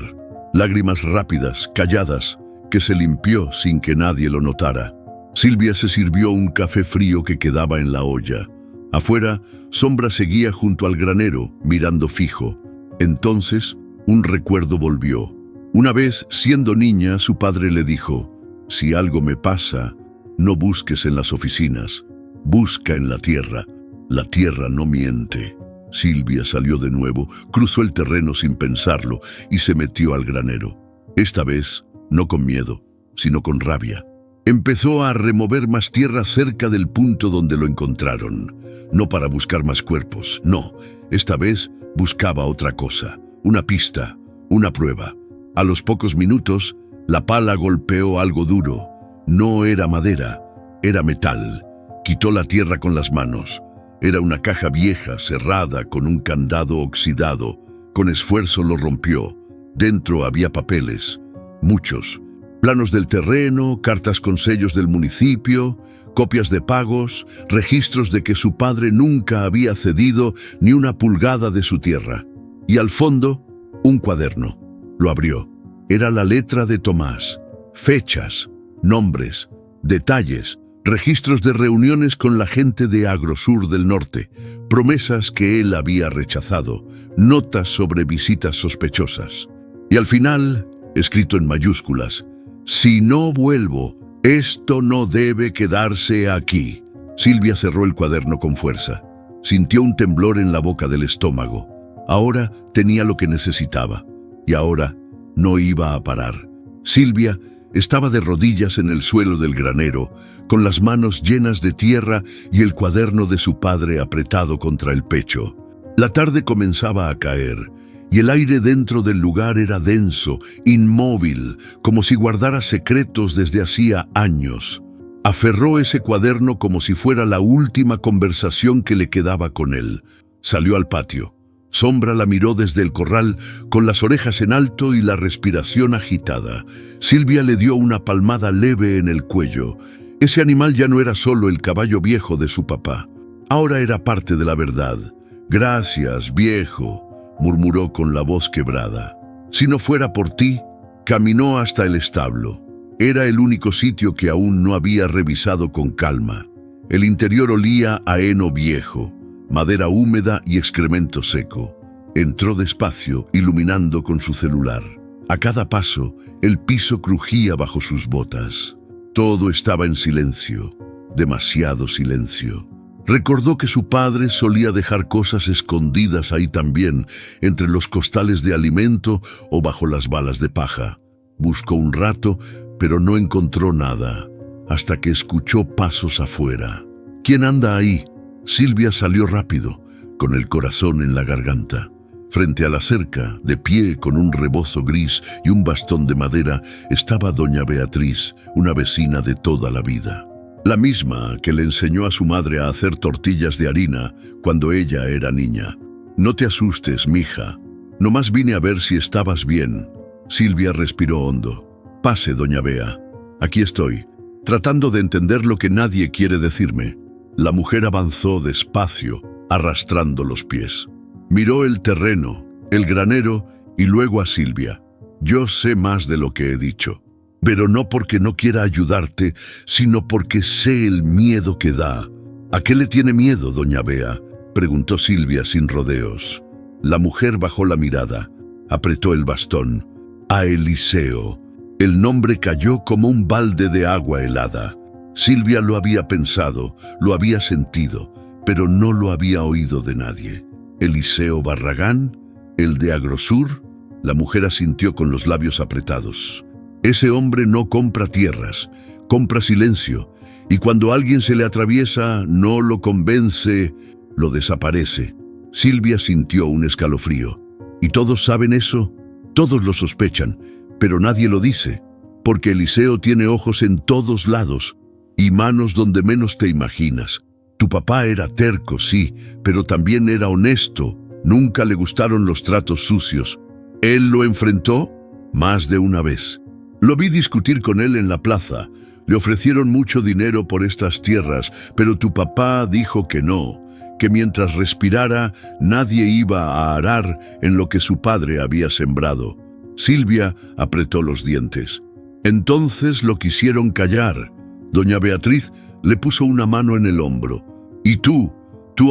Lágrimas rápidas, calladas, que se limpió sin que nadie lo notara. Silvia se sirvió un café frío que quedaba en la olla. Afuera, Sombra seguía junto al granero, mirando fijo. Entonces, un recuerdo volvió. Una vez, siendo niña, su padre le dijo: «Si algo me pasa, no busques en las oficinas, busca en la tierra. La tierra no miente». Silvia salió de nuevo, cruzó el terreno sin pensarlo y se metió al granero. Esta vez, no con miedo, sino con rabia. Empezó a remover más tierra cerca del punto donde lo encontraron. No para buscar más cuerpos, no. Esta vez buscaba otra cosa, una pista, una prueba. A los pocos minutos, la pala golpeó algo duro. No era madera, era metal. Quitó la tierra con las manos. Era una caja vieja, cerrada, con un candado oxidado. Con esfuerzo lo rompió. Dentro había papeles, muchos. Planos del terreno, cartas con sellos del municipio, copias de pagos, registros de que su padre nunca había cedido ni una pulgada de su tierra. Y al fondo, un cuaderno. Lo abrió. Era la letra de Tomás. Fechas, nombres, detalles, registros de reuniones con la gente de Agrosur del Norte, promesas que él había rechazado, notas sobre visitas sospechosas. Y al final, escrito en mayúsculas, «Si no vuelvo, esto no debe quedarse aquí». Silvia cerró el cuaderno con fuerza. Sintió un temblor en la boca del estómago. Ahora tenía lo que necesitaba. Y ahora no iba a parar. Silvia estaba de rodillas en el suelo del granero, con las manos llenas de tierra y el cuaderno de su padre apretado contra el pecho. La tarde comenzaba a caer, y el aire dentro del lugar era denso, inmóvil, como si guardara secretos desde hacía años. Aferró ese cuaderno como si fuera la última conversación que le quedaba con él. Salió al patio. Sombra la miró desde el corral, con las orejas en alto y la respiración agitada. Silvia le dio una palmada leve en el cuello. Ese animal ya no era solo el caballo viejo de su papá. Ahora era parte de la verdad. «Gracias, viejo», murmuró con la voz quebrada. «Si no fuera por ti», caminó hasta el establo. Era el único sitio que aún no había revisado con calma. El interior olía a heno viejo, madera húmeda y excremento seco. Entró despacio, iluminando con su celular. A cada paso, el piso crujía bajo sus botas. Todo estaba en silencio, demasiado silencio. Recordó que su padre solía dejar cosas escondidas ahí también, entre los costales de alimento o bajo las balas de paja. Buscó un rato, pero no encontró nada, hasta que escuchó pasos afuera. «¿Quién anda ahí?». Silvia salió rápido, con el corazón en la garganta. Frente a la cerca, de pie con un rebozo gris y un bastón de madera, estaba doña Beatriz, una vecina de toda la vida. La misma que le enseñó a su madre a hacer tortillas de harina cuando ella era niña. «No te asustes, mija. Nomás vine a ver si estabas bien». Silvia respiró hondo. «Pase, doña Bea. Aquí estoy, tratando de entender lo que nadie quiere decirme». La mujer avanzó despacio, arrastrando los pies. Miró el terreno, el granero y luego a Silvia. «Yo sé más de lo que he dicho, pero no porque no quiera ayudarte, sino porque sé el miedo que da». «¿A qué le tiene miedo, doña Bea?», preguntó Silvia sin rodeos. La mujer bajó la mirada, apretó el bastón. «A Eliseo». El nombre cayó como un balde de agua helada. Silvia lo había pensado, lo había sentido, pero no lo había oído de nadie. «¿Eliseo Barragán? ¿El de Agrosur?». La mujer asintió con los labios apretados. «Ese hombre no compra tierras, compra silencio, y cuando alguien se le atraviesa, no lo convence, lo desaparece». Silvia sintió un escalofrío. «¿Y todos saben eso? Todos lo sospechan, pero nadie lo dice, porque Eliseo tiene ojos en todos lados y manos donde menos te imaginas. Tu papá era terco, sí, pero también era honesto. Nunca le gustaron los tratos sucios. Él lo enfrentó más de una vez. Lo vi discutir con él en la plaza. Le ofrecieron mucho dinero por estas tierras, pero tu papá dijo que no, que mientras respirara nadie iba a arar en lo que su padre había sembrado». Silvia apretó los dientes. Entonces lo quisieron callar. Doña Beatriz le puso una mano en el hombro. «Y tú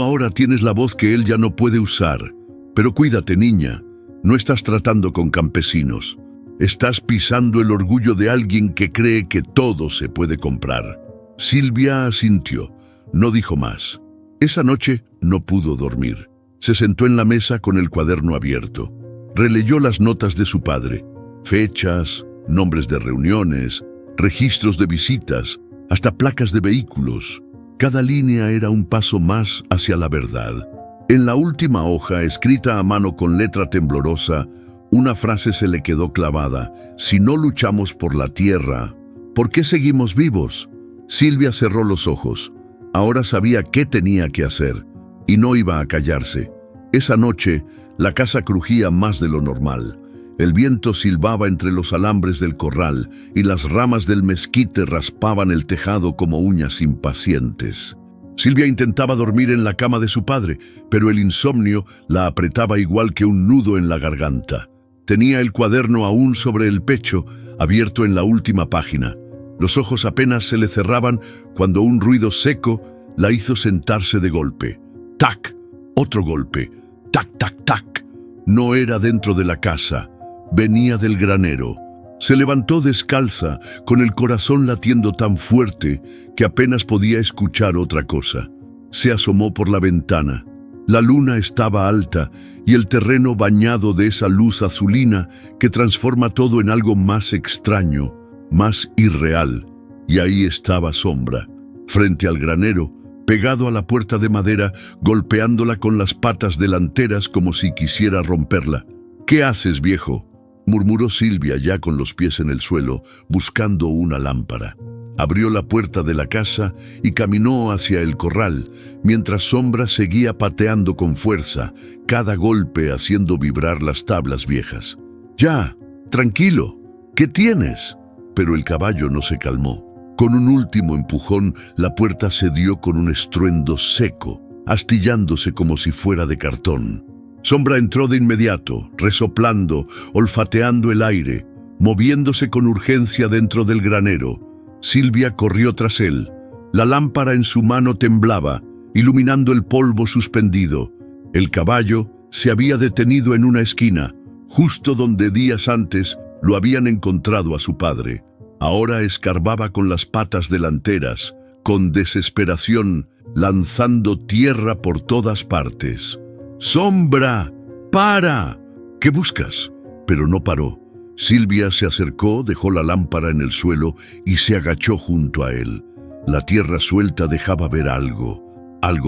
ahora tienes la voz que él ya no puede usar. Pero cuídate, niña. No estás tratando con campesinos. Estás pisando el orgullo de alguien que cree que todo se puede comprar». Silvia asintió. No dijo más. Esa noche no pudo dormir. Se sentó en la mesa con el cuaderno abierto. Releyó las notas de su padre. Fechas, nombres de reuniones, registros de visitas, hasta placas de vehículos. Cada línea era un paso más hacia la verdad. En la última hoja, escrita a mano con letra temblorosa, una frase se le quedó clavada: «Si no luchamos por la tierra, ¿por qué seguimos vivos?». Silvia cerró los ojos. Ahora sabía qué tenía que hacer, y no iba a callarse. Esa noche, la casa crujía más de lo normal. El viento silbaba entre los alambres del corral y las ramas del mezquite raspaban el tejado como uñas impacientes. Silvia intentaba dormir en la cama de su padre, pero el insomnio la apretaba igual que un nudo en la garganta. Tenía el cuaderno aún sobre el pecho, abierto en la última página. Los ojos apenas se le cerraban cuando un ruido seco la hizo sentarse de golpe. ¡Tac! Otro golpe. ¡Tac, tac, tac! No era dentro de la casa. Venía del granero. Se levantó descalza, con el corazón latiendo tan fuerte que apenas podía escuchar otra cosa. Se asomó por la ventana. La luna estaba alta y el terreno bañado de esa luz azulina que transforma todo en algo más extraño, más irreal. Y ahí estaba Sombra, frente al granero, pegado a la puerta de madera, golpeándola con las patas delanteras como si quisiera romperla. «¿Qué haces, viejo?», murmuró Silvia ya con los pies en el suelo, buscando una lámpara. Abrió la puerta de la casa y caminó hacia el corral, mientras Sombra seguía pateando con fuerza, cada golpe haciendo vibrar las tablas viejas. «Ya, tranquilo, ¿qué tienes?». Pero el caballo no se calmó. Con un último empujón, la puerta cedió con un estruendo seco, astillándose como si fuera de cartón. Sombra entró de inmediato, resoplando, olfateando el aire, moviéndose con urgencia dentro del granero. Silvia corrió tras él. La lámpara en su mano temblaba, iluminando el polvo suspendido. El caballo se había detenido en una esquina, justo donde días antes lo habían encontrado a su padre. Ahora escarbaba con las patas delanteras, con desesperación, lanzando tierra por todas partes. «¡Sombra! ¡Para!». «¿Qué buscas?». Pero no paró. Silvia se acercó, dejó la lámpara en el suelo y se agachó junto a él. La tierra suelta dejaba ver algo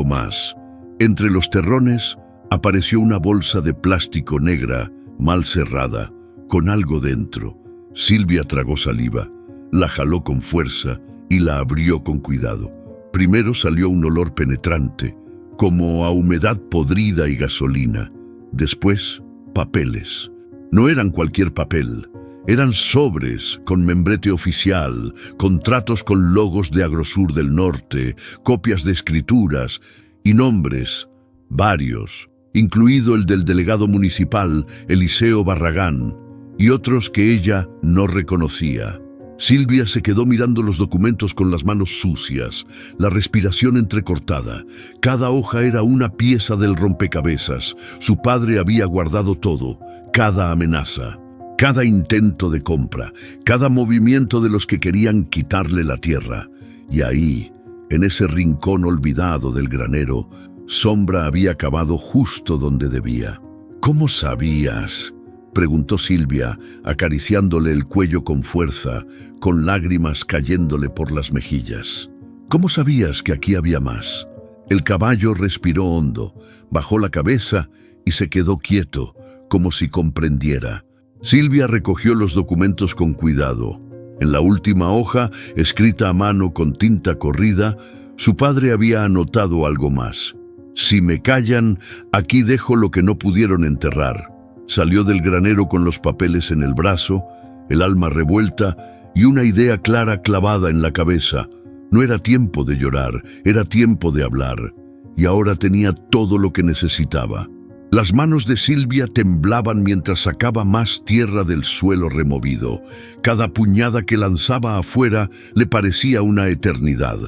más. Entre los terrones apareció una bolsa de plástico negra, mal cerrada, con algo dentro. Silvia tragó saliva, la jaló con fuerza y la abrió con cuidado. Primero salió un olor penetrante, como a humedad podrida y gasolina. Después, papeles. No eran cualquier papel. Eran sobres con membrete oficial, contratos con logos de Agrosur del Norte, copias de escrituras y nombres, varios, incluido el del delegado municipal, Eliseo Barragán, y otros que ella no reconocía. Silvia se quedó mirando los documentos con las manos sucias, la respiración entrecortada. Cada hoja era una pieza del rompecabezas. Su padre había guardado todo, cada amenaza, cada intento de compra, cada movimiento de los que querían quitarle la tierra. Y ahí, en ese rincón olvidado del granero, Sombra había acabado justo donde debía. «¿Cómo sabías?», preguntó Silvia, acariciándole el cuello con fuerza, con lágrimas cayéndole por las mejillas. «¿Cómo sabías que aquí había más?». El caballo respiró hondo, bajó la cabeza y se quedó quieto, como si comprendiera. Silvia recogió los documentos con cuidado. En la última hoja, escrita a mano con tinta corrida, su padre había anotado algo más. «Si me callan, aquí dejo lo que no pudieron enterrar». Salió del granero con los papeles en el brazo, el alma revuelta y una idea clara clavada en la cabeza. No era tiempo de llorar, era tiempo de hablar. Y ahora tenía todo lo que necesitaba. Las manos de Silvia temblaban mientras sacaba más tierra del suelo removido. Cada puñada que lanzaba afuera le parecía una eternidad.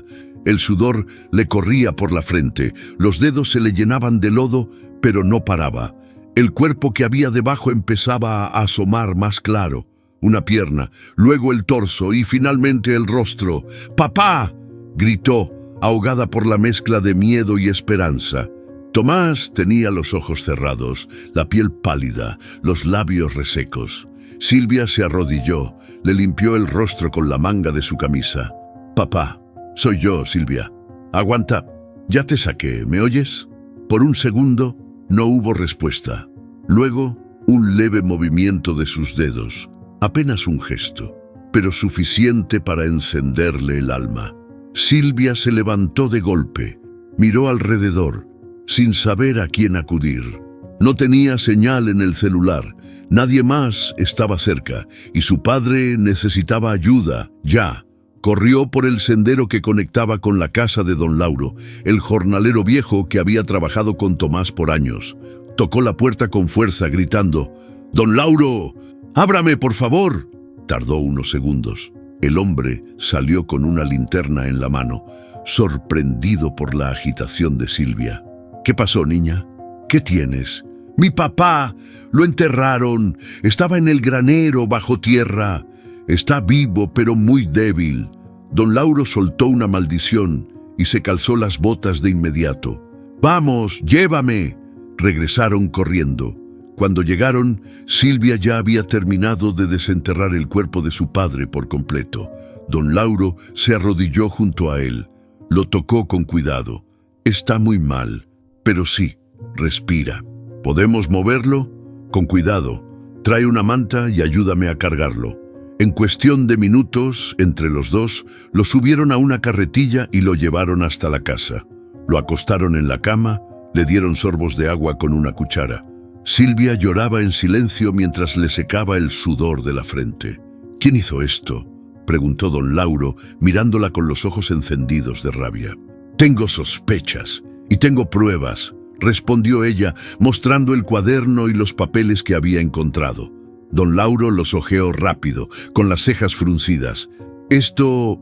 El sudor le corría por la frente, los dedos se le llenaban de lodo, pero no paraba. El cuerpo que había debajo empezaba a asomar más claro. Una pierna, luego el torso y finalmente el rostro. «¡Papá!», gritó, ahogada por la mezcla de miedo y esperanza. Tomás tenía los ojos cerrados, la piel pálida, los labios resecos. Silvia se arrodilló, le limpió el rostro con la manga de su camisa. «Papá, soy yo, Silvia. Aguanta, ya te saqué, ¿me oyes?». Por un segundo no hubo respuesta. Luego, un leve movimiento de sus dedos, apenas un gesto, pero suficiente para encenderle el alma. Silvia se levantó de golpe, miró alrededor, sin saber a quién acudir. No tenía señal en el celular, Nadie más estaba cerca y su padre necesitaba ayuda, ya. Corrió por el sendero que conectaba con la casa de don Lauro, el jornalero viejo que había trabajado con Tomás por años. Tocó la puerta con fuerza, gritando: «¡Don Lauro! ¡Ábrame, por favor!». Tardó unos segundos. El hombre salió con una linterna en la mano, sorprendido por la agitación de Silvia. «¿Qué pasó, niña? ¿Qué tienes?». «Mi papá, lo enterraron. Estaba en el granero bajo tierra. Está vivo, pero muy débil». Don Lauro soltó una maldición y se calzó las botas de inmediato. «¡Vamos, llévame!». Regresaron corriendo. Cuando llegaron, Silvia ya había terminado de desenterrar el cuerpo de su padre por completo. Don Lauro se arrodilló junto a él. Lo tocó con cuidado. «Está muy mal, pero sí, respira. ¿Podemos moverlo?». «Con cuidado. Trae una manta y ayúdame a cargarlo». En cuestión de minutos, entre los dos, lo subieron a una carretilla y lo llevaron hasta la casa. Lo acostaron en la cama, le dieron sorbos de agua con una cuchara. Silvia lloraba en silencio mientras le secaba el sudor de la frente. «¿Quién hizo esto?», preguntó don Lauro, mirándola con los ojos encendidos de rabia. «Tengo sospechas y tengo pruebas», respondió ella, mostrando el cuaderno y los papeles que había encontrado. Don Lauro los hojeó rápido, con las cejas fruncidas. Esto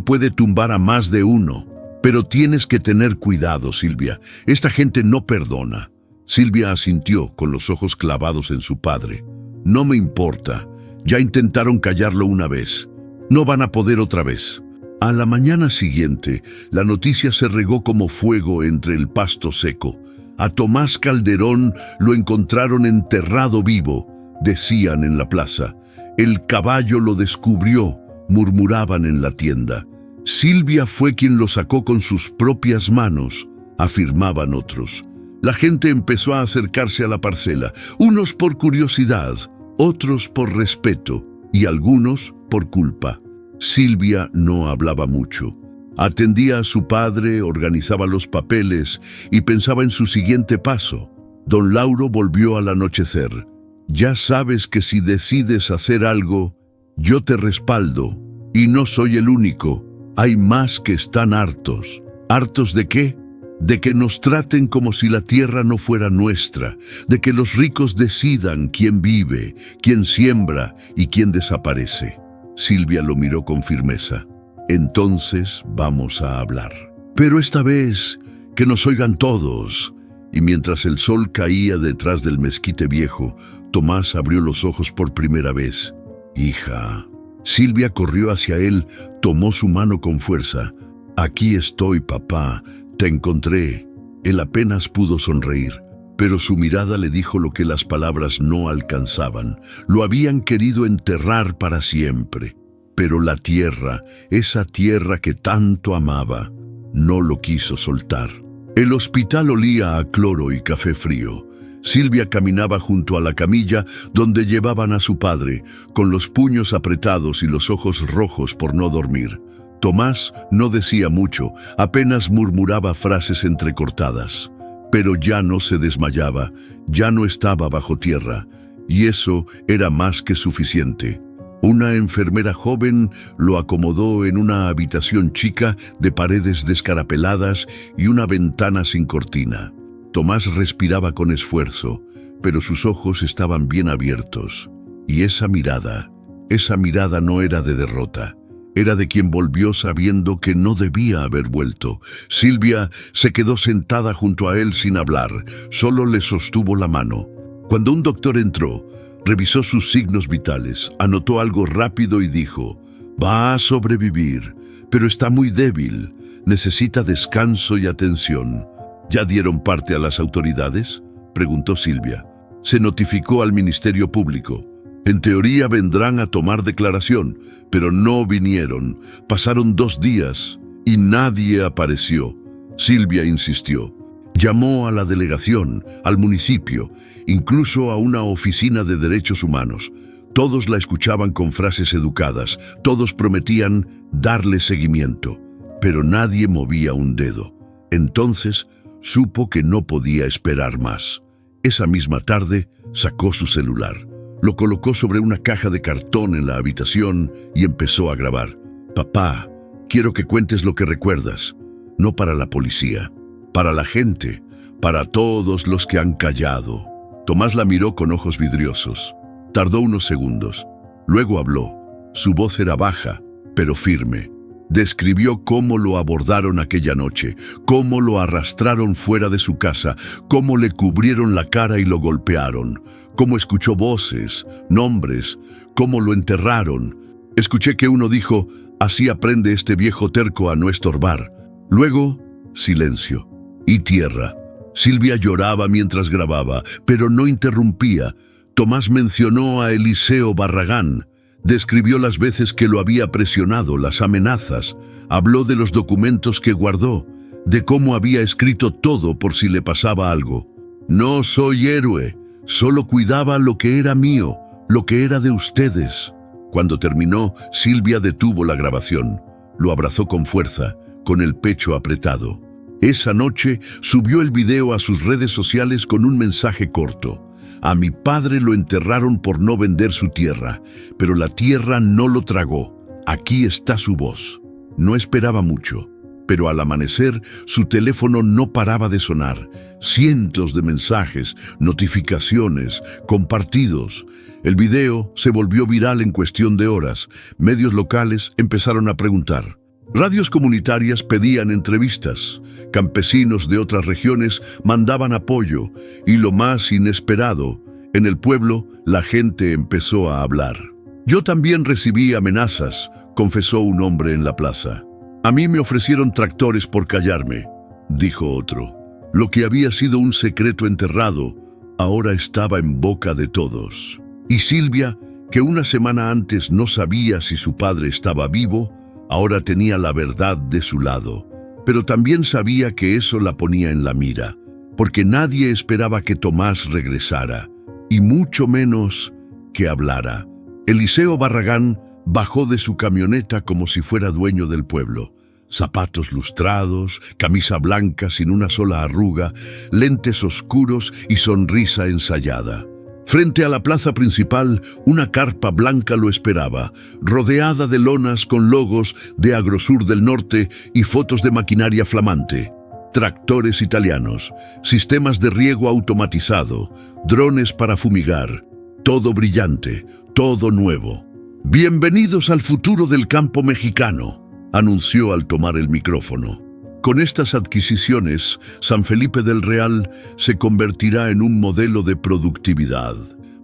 puede tumbar a más de uno, pero tienes que tener cuidado, Silvia. Esta gente no perdona». Silvia asintió, con los ojos clavados en su padre. «No me importa. Ya intentaron callarlo una vez. No van a poder otra vez». A la mañana siguiente, la noticia se regó como fuego entre el pasto seco. A Tomás Calderón lo encontraron enterrado vivo, decían en la plaza. «El caballo lo descubrió», murmuraban en la tienda. «Silvia fue quien lo sacó con sus propias manos», afirmaban otros. La gente empezó a acercarse a la parcela, unos por curiosidad, otros por respeto y algunos por culpa. Silvia no hablaba mucho. Atendía a su padre, organizaba los papeles y pensaba en su siguiente paso. Don Lauro volvió al anochecer. «Ya sabes que si decides hacer algo, yo te respaldo. Y no soy el único. Hay más que están hartos». ¿Hartos de qué? De que nos traten como si la tierra no fuera nuestra, de que los ricos decidan quién vive, quién siembra y quién desaparece. Silvia lo miró con firmeza. «Entonces vamos a hablar. Pero esta vez que nos oigan todos». Y mientras el sol caía detrás del mezquite viejo, Tomás abrió los ojos por primera vez. «Hija». Silvia corrió hacia él, tomó su mano con fuerza. «Aquí estoy, papá. Te encontré». Él apenas pudo sonreír, pero su mirada le dijo lo que las palabras no alcanzaban. Lo habían querido enterrar para siempre. Pero la tierra, esa tierra que tanto amaba, no lo quiso soltar. El hospital olía a cloro y café frío. Silvia caminaba junto a la camilla donde llevaban a su padre, con los puños apretados y los ojos rojos por no dormir. Tomás no decía mucho, apenas murmuraba frases entrecortadas. Pero ya no se desmayaba, ya no estaba bajo tierra, y eso era más que suficiente. Una enfermera joven lo acomodó en una habitación chica de paredes descarapeladas y una ventana sin cortina. Tomás respiraba con esfuerzo, pero sus ojos estaban bien abiertos. Y esa mirada no era de derrota. Era de quien volvió sabiendo que no debía haber vuelto. Silvia se quedó sentada junto a él sin hablar, solo le sostuvo la mano. Cuando un doctor entró, revisó sus signos vitales, anotó algo rápido y dijo: «Va a sobrevivir, pero está muy débil, necesita descanso y atención». «¿Ya dieron parte a las autoridades?», preguntó Silvia. «Se notificó al Ministerio Público. En teoría vendrán a tomar declaración, pero no vinieron. Pasaron 2 días y nadie apareció». Silvia insistió. Llamó a la delegación, al municipio, incluso a una oficina de derechos humanos. Todos la escuchaban con frases educadas, todos prometían darle seguimiento, pero nadie movía un dedo. Entonces supo que no podía esperar más. Esa misma tarde sacó su celular. Lo colocó sobre una caja de cartón en la habitación y empezó a grabar. Papá, quiero que cuentes lo que recuerdas. No para la policía, para la gente, para todos los que han callado. Tomás la miró con ojos vidriosos. Tardó unos segundos. Luego habló. Su voz era baja, pero firme. Describió cómo lo abordaron aquella noche, cómo lo arrastraron fuera de su casa, cómo le cubrieron la cara y lo golpearon, cómo escuchó voces, nombres, cómo lo enterraron. Escuché que uno dijo, así aprende este viejo terco a no estorbar. Luego, silencio y tierra. Silvia lloraba mientras grababa, pero no interrumpía. Tomás mencionó a Eliseo Barragán. Describió las veces que lo había presionado, las amenazas. Habló de los documentos que guardó, de cómo había escrito todo por si le pasaba algo. No soy héroe, solo cuidaba lo que era mío, lo que era de ustedes. Cuando terminó, Silvia detuvo la grabación. Lo abrazó con fuerza, con el pecho apretado. Esa noche subió el video a sus redes sociales con un mensaje corto. A mi padre lo enterraron por no vender su tierra, pero la tierra no lo tragó. Aquí está su voz. No esperaba mucho, pero al amanecer su teléfono no paraba de sonar. Cientos de mensajes, notificaciones, compartidos. El video se volvió viral en cuestión de horas. Medios locales empezaron a preguntar. Radios comunitarias pedían entrevistas, campesinos de otras regiones mandaban apoyo y lo más inesperado, en el pueblo la gente empezó a hablar. Yo también recibí amenazas, confesó un hombre en la plaza. A mí me ofrecieron tractores por callarme, dijo otro. Lo que había sido un secreto enterrado, ahora estaba en boca de todos. Y Silvia, que una semana antes no sabía si su padre estaba vivo, ahora tenía la verdad de su lado, pero también sabía que eso la ponía en la mira, porque nadie esperaba que Tomás regresara, y mucho menos que hablara. Eliseo Barragán bajó de su camioneta como si fuera dueño del pueblo. Zapatos lustrados, camisa blanca sin una sola arruga, lentes oscuros y sonrisa ensayada. Frente a la plaza principal, una carpa blanca lo esperaba, rodeada de lonas con logos de Agrosur del Norte y fotos de maquinaria flamante. Tractores italianos, sistemas de riego automatizado, drones para fumigar. Todo brillante, todo nuevo. «Bienvenidos al futuro del campo mexicano», anunció al tomar el micrófono. Con estas adquisiciones, San Felipe del Real se convertirá en un modelo de productividad.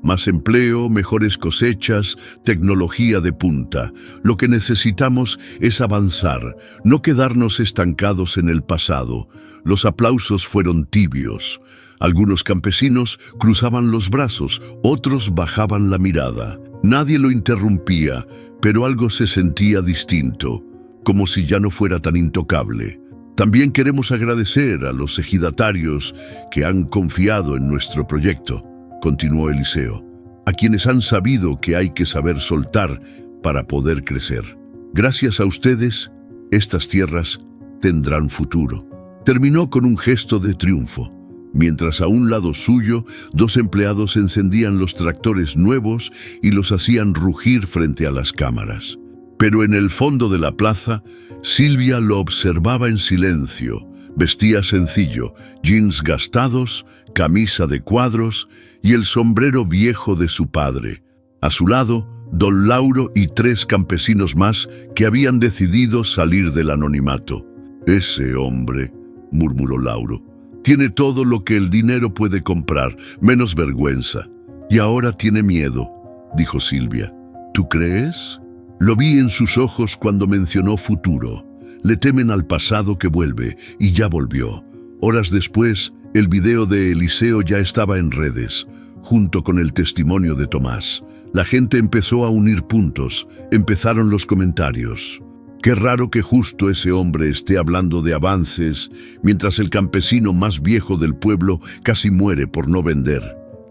Más empleo, mejores cosechas, tecnología de punta. Lo que necesitamos es avanzar, no quedarnos estancados en el pasado. Los aplausos fueron tibios. Algunos campesinos cruzaban los brazos, otros bajaban la mirada. Nadie lo interrumpía, pero algo se sentía distinto, como si ya no fuera tan intocable. También queremos agradecer a los ejidatarios que han confiado en nuestro proyecto, continuó Eliseo, a quienes han sabido que hay que saber soltar para poder crecer. Gracias a ustedes, estas tierras tendrán futuro. Terminó con un gesto de triunfo, mientras a un lado suyo, dos empleados encendían los tractores nuevos y los hacían rugir frente a las cámaras. Pero en el fondo de la plaza, Silvia lo observaba en silencio. Vestía sencillo, jeans gastados, camisa de cuadros y el sombrero viejo de su padre. A su lado, don Lauro y 3 campesinos más que habían decidido salir del anonimato. «Ese hombre», murmuró Lauro, «tiene todo lo que el dinero puede comprar, menos vergüenza. Y ahora tiene miedo», dijo Silvia. «¿Tú crees?» Lo vi en sus ojos cuando mencionó futuro. Le temen al pasado que vuelve, y ya volvió. Horas después, el video de Eliseo ya estaba en redes, junto con el testimonio de Tomás. La gente empezó a unir puntos, empezaron los comentarios. Qué raro que justo ese hombre esté hablando de avances, mientras el campesino más viejo del pueblo casi muere por no vender.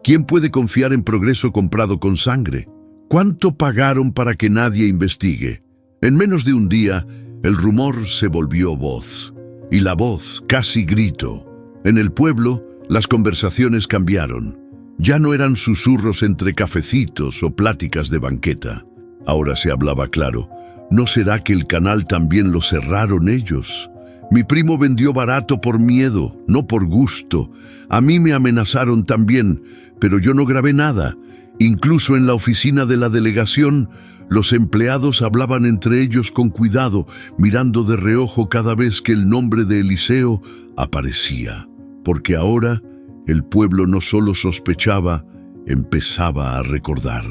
¿Quién puede confiar en progreso comprado con sangre? ¿Cuánto pagaron para que nadie investigue? En menos de un día, el rumor se volvió voz. Y la voz, casi grito. En el pueblo, las conversaciones cambiaron. Ya no eran susurros entre cafecitos o pláticas de banqueta. Ahora se hablaba claro. ¿No será que el canal también lo cerraron ellos? Mi primo vendió barato por miedo, no por gusto. A mí me amenazaron también, pero yo no grabé nada. Incluso en la oficina de la delegación, los empleados hablaban entre ellos con cuidado, mirando de reojo cada vez que el nombre de Eliseo aparecía. Porque ahora el pueblo no solo sospechaba, empezaba a recordar.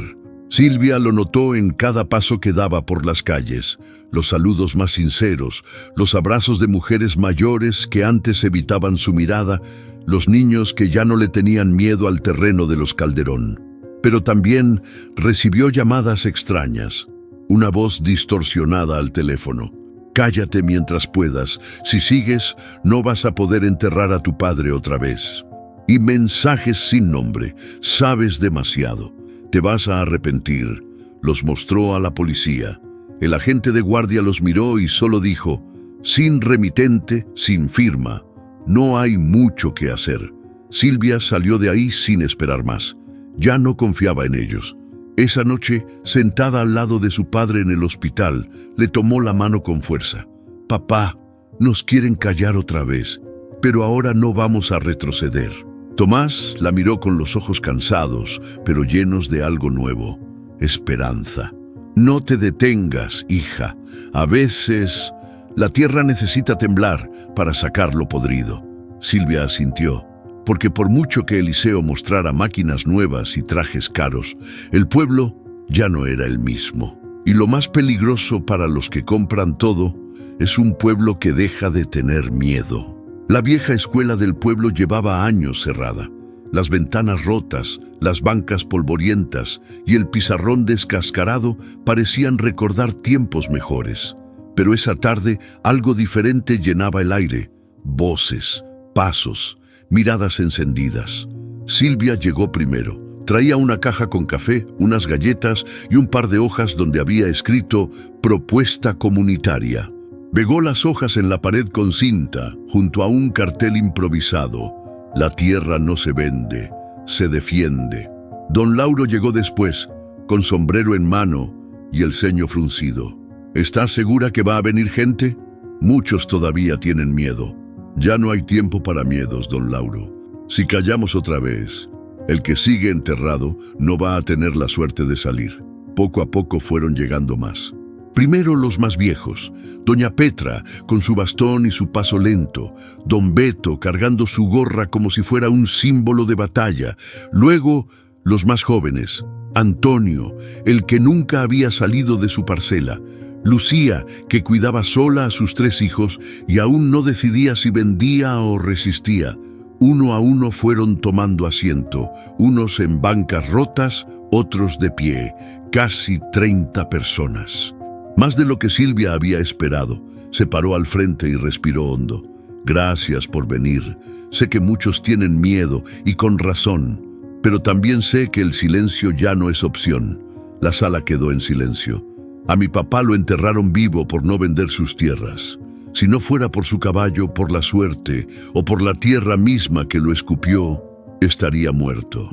Silvia lo notó en cada paso que daba por las calles, los saludos más sinceros, los abrazos de mujeres mayores que antes evitaban su mirada, los niños que ya no le tenían miedo al terreno de los Calderón. Pero también recibió llamadas extrañas, una voz distorsionada al teléfono. Cállate mientras puedas, si sigues no vas a poder enterrar a tu padre otra vez. Y mensajes sin nombre, sabes demasiado. Te vas a arrepentir. Los mostró a la policía. El agente de guardia los miró y solo dijo, sin remitente, sin firma. No hay mucho que hacer. Silvia salió de ahí sin esperar más. Ya no confiaba en ellos. Esa noche, sentada al lado de su padre en el hospital, le tomó la mano con fuerza. Papá, nos quieren callar otra vez, pero ahora no vamos a retroceder. Tomás la miró con los ojos cansados, pero llenos de algo nuevo, esperanza. No te detengas, hija. A veces, la tierra necesita temblar para sacar lo podrido. Silvia asintió, porque por mucho que Eliseo mostrara máquinas nuevas y trajes caros, el pueblo ya no era el mismo. Y lo más peligroso para los que compran todo es un pueblo que deja de tener miedo. La vieja escuela del pueblo llevaba años cerrada. Las ventanas rotas, las bancas polvorientas y el pizarrón descascarado parecían recordar tiempos mejores. Pero esa tarde algo diferente llenaba el aire. Voces, pasos, miradas encendidas. Silvia llegó primero. Traía una caja con café, unas galletas y un par de hojas donde había escrito «Propuesta comunitaria». Pegó las hojas en la pared con cinta, junto a un cartel improvisado. La tierra no se vende, se defiende. Don Lauro llegó después, con sombrero en mano y el ceño fruncido. ¿Estás segura que va a venir gente? Muchos todavía tienen miedo. Ya no hay tiempo para miedos, don Lauro. Si callamos otra vez, el que sigue enterrado no va a tener la suerte de salir. Poco a poco fueron llegando más. Primero los más viejos, doña Petra con su bastón y su paso lento, don Beto cargando su gorra como si fuera un símbolo de batalla, luego los más jóvenes, Antonio, el que nunca había salido de su parcela, Lucía, que cuidaba sola a sus 3 hijos y aún no decidía si vendía o resistía. Uno a uno fueron tomando asiento, unos en bancas rotas, otros de pie, casi 30 personas. Más de lo que Silvia había esperado. Se paró al frente y respiró hondo. Gracias por venir. Sé que muchos tienen miedo y con razón, pero también sé que el silencio ya no es opción. La sala quedó en silencio. A mi papá lo enterraron vivo por no vender sus tierras. Si no fuera por su caballo, por la suerte o por la tierra misma que lo escupió, estaría muerto.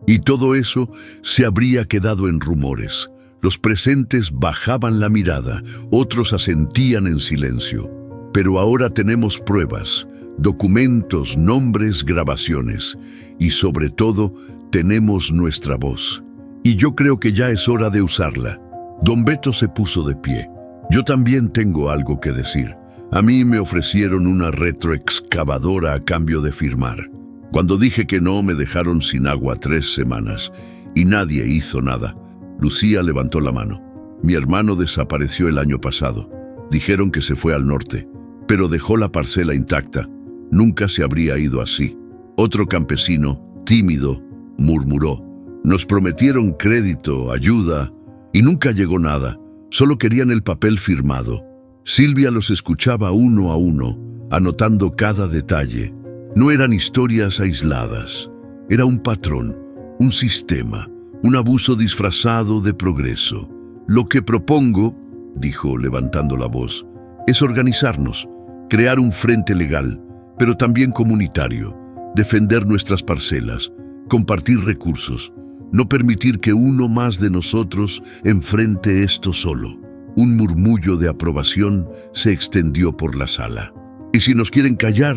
Y todo eso se habría quedado en rumores. Los presentes bajaban la mirada, otros asentían en silencio. Pero ahora tenemos pruebas, documentos, nombres, grabaciones. Y sobre todo, tenemos nuestra voz. Y yo creo que ya es hora de usarla. Don Beto se puso de pie. Yo también tengo algo que decir. A mí me ofrecieron una retroexcavadora a cambio de firmar. Cuando dije que no, me dejaron sin agua 3 semanas. Y nadie hizo nada. Lucía levantó la mano. Mi hermano desapareció el año pasado. Dijeron que se fue al norte, pero dejó la parcela intacta. Nunca se habría ido así. Otro campesino, tímido, murmuró. Nos prometieron crédito, ayuda, y nunca llegó nada. Solo querían el papel firmado. Silvia los escuchaba uno a uno, anotando cada detalle. No eran historias aisladas. Era un patrón, un sistema. Un abuso disfrazado de progreso. Lo que propongo, dijo levantando la voz, es organizarnos, crear un frente legal, pero también comunitario, defender nuestras parcelas, compartir recursos, no permitir que uno más de nosotros enfrente esto solo. Un murmullo de aprobación se extendió por la sala. Y si nos quieren callar,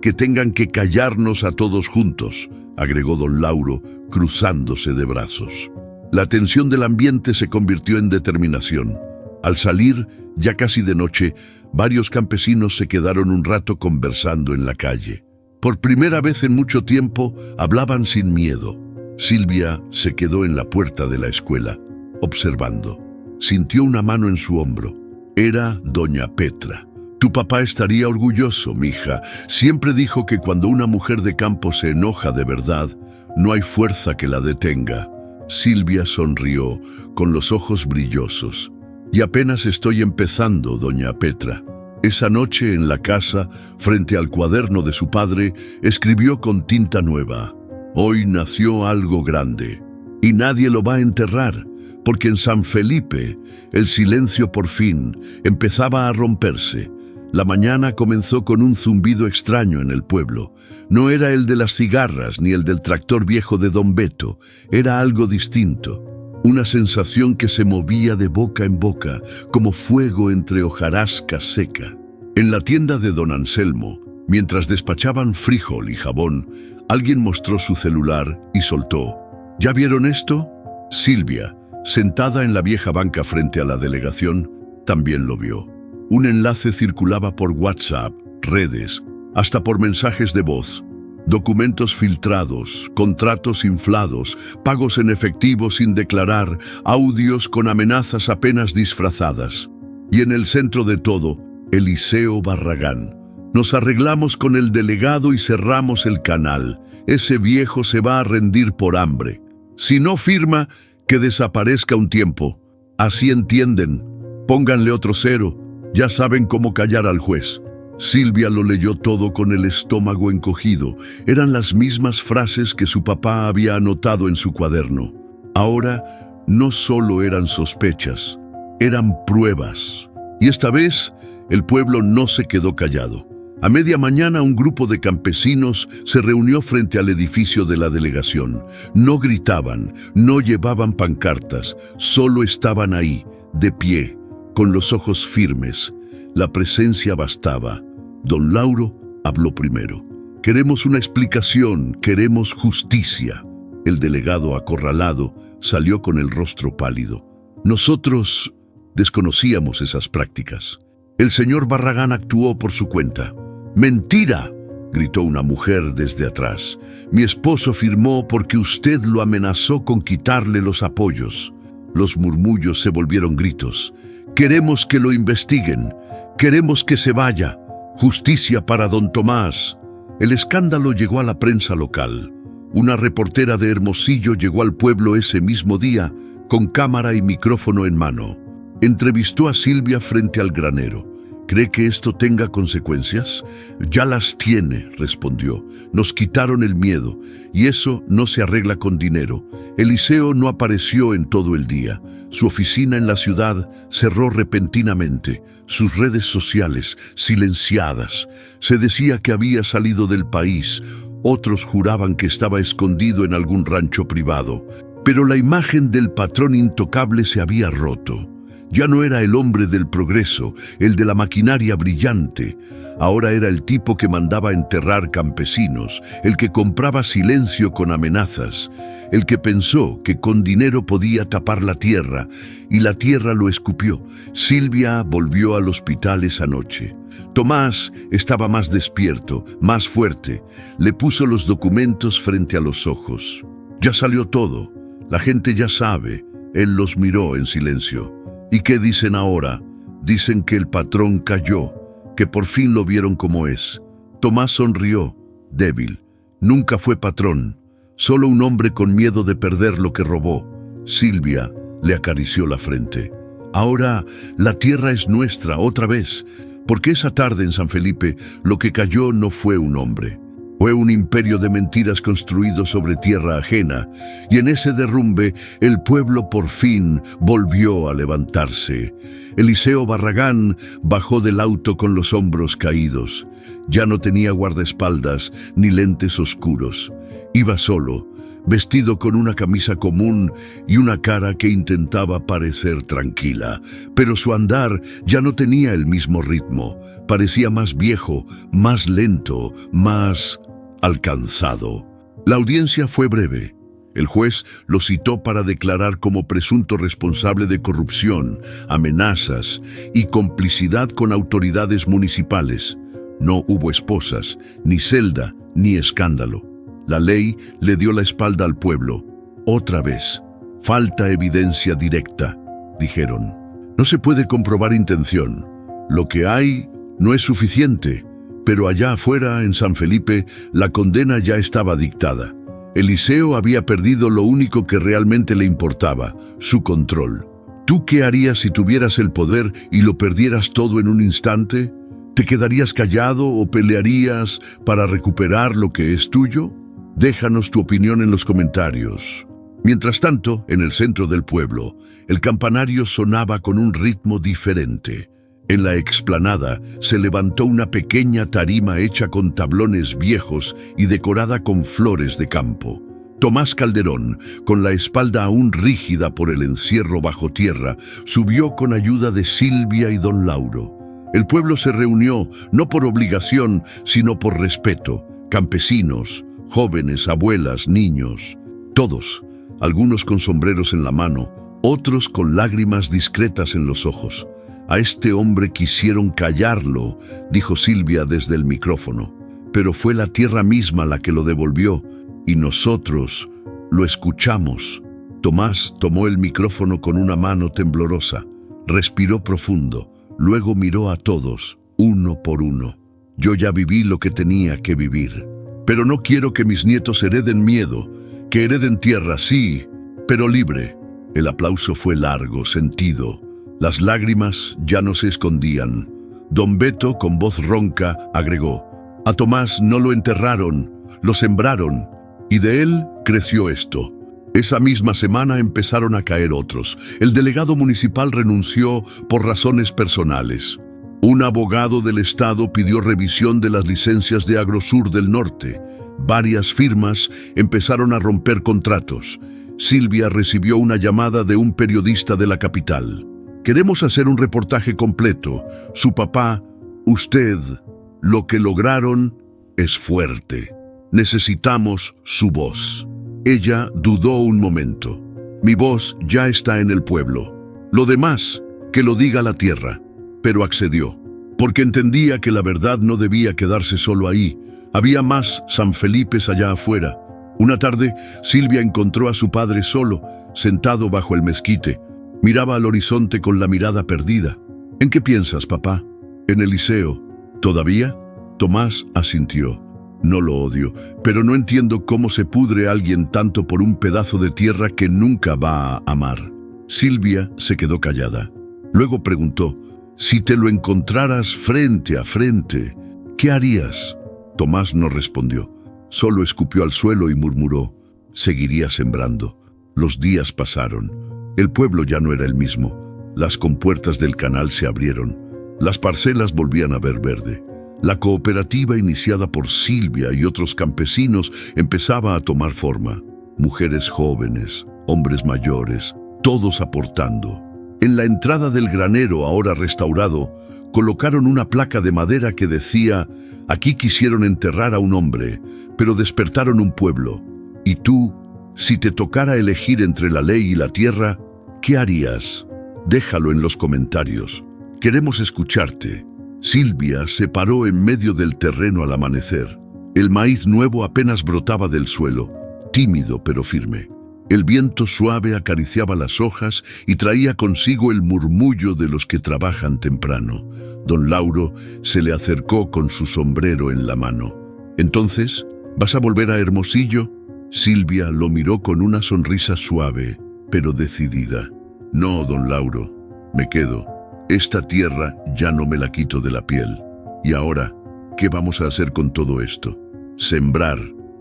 que tengan que callarnos a todos juntos, agregó don Lauro, cruzándose de brazos. La tensión del ambiente se convirtió en determinación. Al salir, ya casi de noche, varios campesinos se quedaron un rato conversando en la calle. Por primera vez en mucho tiempo, hablaban sin miedo. Silvia se quedó en la puerta de la escuela, observando. Sintió una mano en su hombro. Era doña Petra. Tu papá estaría orgulloso, mija. Siempre dijo que cuando una mujer de campo se enoja de verdad, no hay fuerza que la detenga. Silvia sonrió, con los ojos brillosos. Y apenas estoy empezando, doña Petra. Esa noche en la casa, frente al cuaderno de su padre, escribió con tinta nueva: hoy nació algo grande, y nadie lo va a enterrar, porque en San Felipe el silencio por fin empezaba a romperse. La mañana comenzó con un zumbido extraño en el pueblo. No era el de las cigarras ni el del tractor viejo de don Beto, era algo distinto. Una sensación que se movía de boca en boca, como fuego entre hojarasca seca. En la tienda de don Anselmo, mientras despachaban frijol y jabón, alguien mostró su celular y soltó: ¿ya vieron esto? Silvia, sentada en la vieja banca frente a la delegación, también lo vio. Un enlace circulaba por WhatsApp, redes, hasta por mensajes de voz. Documentos filtrados, contratos inflados, pagos en efectivo sin declarar, audios con amenazas apenas disfrazadas. Y en el centro de todo, Eliseo Barragán. Nos arreglamos con el delegado y cerramos el canal. Ese viejo se va a rendir por hambre. Si no firma, que desaparezca un tiempo. Así entienden. Pónganle otro cero. Ya saben cómo callar al juez. Silvia lo leyó todo con el estómago encogido. Eran las mismas frases que su papá había anotado en su cuaderno. Ahora no solo eran sospechas, eran pruebas. Y esta vez el pueblo no se quedó callado. A media mañana un grupo de campesinos se reunió frente al edificio de la delegación. No gritaban, no llevaban pancartas, solo estaban ahí, de pie, con los ojos firmes. La presencia bastaba. Don Lauro habló primero. Queremos una explicación, queremos justicia. El delegado, acorralado, salió con el rostro pálido. Nosotros desconocíamos esas prácticas. El señor Barragán actuó por su cuenta. ¡Mentira!, gritó una mujer desde atrás. Mi esposo firmó porque usted lo amenazó con quitarle los apoyos. Los murmullos se volvieron gritos. Queremos que lo investiguen. Queremos que se vaya. Justicia para don Tomás. El escándalo llegó a la prensa local. Una reportera de Hermosillo llegó al pueblo ese mismo día con cámara y micrófono en mano. Entrevistó a Silvia frente al granero. ¿Cree que esto tenga consecuencias? Ya las tiene, respondió. Nos quitaron el miedo, y eso no se arregla con dinero. Eliseo no apareció en todo el día. Su oficina en la ciudad cerró repentinamente. Sus redes sociales silenciadas. Se decía que había salido del país. Otros juraban que estaba escondido en algún rancho privado. Pero la imagen del patrón intocable se había roto. Ya no era el hombre del progreso, el de la maquinaria brillante. Ahora era el tipo que mandaba enterrar campesinos, el que compraba silencio con amenazas, el que pensó que con dinero podía tapar la tierra, y la tierra lo escupió. Silvia volvió al hospital esa noche. Tomás estaba más despierto, más fuerte. Le puso los documentos frente a los ojos. Ya salió todo. La gente ya sabe. Él los miró en silencio. ¿Y qué dicen ahora? Dicen que el patrón cayó, que por fin lo vieron como es. Tomás sonrió, débil. Nunca fue patrón, solo un hombre con miedo de perder lo que robó. Silvia le acarició la frente. Ahora la tierra es nuestra otra vez, porque esa tarde en San Felipe lo que cayó no fue un hombre. Fue un imperio de mentiras construido sobre tierra ajena, y en ese derrumbe el pueblo por fin volvió a levantarse. Eliseo Barragán bajó del auto con los hombros caídos. Ya no tenía guardaespaldas ni lentes oscuros. Iba solo, vestido con una camisa común y una cara que intentaba parecer tranquila, pero su andar ya no tenía el mismo ritmo, parecía más viejo, más lento, más alcanzado. La audiencia fue breve. El juez lo citó para declarar como presunto responsable de corrupción, amenazas y complicidad con autoridades municipales. No hubo esposas, ni celda, ni escándalo. La ley le dio la espalda al pueblo. Otra vez, falta evidencia directa, dijeron. No se puede comprobar intención. Lo que hay no es suficiente, pero allá afuera, en San Felipe, la condena ya estaba dictada. Eliseo había perdido lo único que realmente le importaba, su control. ¿Tú qué harías si tuvieras el poder y lo perdieras todo en un instante? ¿Te quedarías callado o pelearías para recuperar lo que es tuyo? Déjanos tu opinión en los comentarios. Mientras tanto, en el centro del pueblo, el campanario sonaba con un ritmo diferente. En la explanada se levantó una pequeña tarima hecha con tablones viejos y decorada con flores de campo. Tomás Calderón, con la espalda aún rígida por el encierro bajo tierra, subió con ayuda de Silvia y don Lauro. El pueblo se reunió no por obligación, sino por respeto. Campesinos, jóvenes, abuelas, niños, todos, algunos con sombreros en la mano, otros con lágrimas discretas en los ojos. A este hombre quisieron callarlo, dijo Silvia desde el micrófono, pero fue la tierra misma la que lo devolvió, y nosotros lo escuchamos. Tomás tomó el micrófono con una mano temblorosa, respiró profundo, luego miró a todos, uno por uno. Yo ya viví lo que tenía que vivir, pero no quiero que mis nietos hereden miedo, que hereden tierra, sí, pero libre. El aplauso fue largo, sentido. Las lágrimas ya no se escondían. Don Beto, con voz ronca, agregó: a Tomás no lo enterraron, lo sembraron, y de él creció esto. Esa misma semana empezaron a caer otros. El delegado municipal renunció por razones personales. Un abogado del Estado pidió revisión de las licencias de Agrosur del Norte. Varias firmas empezaron a romper contratos. Silvia recibió una llamada de un periodista de la capital. Queremos hacer un reportaje completo. Su papá, usted, lo que lograron es fuerte. Necesitamos su voz. Ella dudó un momento. Mi voz ya está en el pueblo. Lo demás, que lo diga la tierra. Pero accedió, porque entendía que la verdad no debía quedarse solo ahí. Había más San Felipes allá afuera. Una tarde, Silvia encontró a su padre solo, sentado bajo el mezquite. Miraba al horizonte con la mirada perdida. ¿En qué piensas, papá? En Eliseo. ¿Todavía? Tomás asintió. No lo odio, pero no entiendo cómo se pudre alguien tanto por un pedazo de tierra que nunca va a amar. Silvia se quedó callada. Luego preguntó: si te lo encontraras frente a frente, ¿qué harías? Tomás no respondió. Solo escupió al suelo y murmuró: seguiría sembrando. Los días pasaron. El pueblo ya no era el mismo. Las compuertas del canal se abrieron. Las parcelas volvían a ver verde. La cooperativa iniciada por Silvia y otros campesinos empezaba a tomar forma. Mujeres jóvenes, hombres mayores, todos aportando. En la entrada del granero, ahora restaurado, colocaron una placa de madera que decía: aquí quisieron enterrar a un hombre, pero despertaron un pueblo. Y tú, si te tocara elegir entre la ley y la tierra, ¿qué harías? Déjalo en los comentarios. Queremos escucharte. Silvia se paró en medio del terreno al amanecer. El maíz nuevo apenas brotaba del suelo, tímido pero firme. El viento suave acariciaba las hojas y traía consigo el murmullo de los que trabajan temprano. Don Lauro se le acercó con su sombrero en la mano. Entonces, ¿vas a volver a Hermosillo? Silvia lo miró con una sonrisa suave, pero decidida. No, don Lauro, me quedo. Esta tierra ya no me la quito de la piel. Y ahora, ¿qué vamos a hacer con todo esto? Sembrar,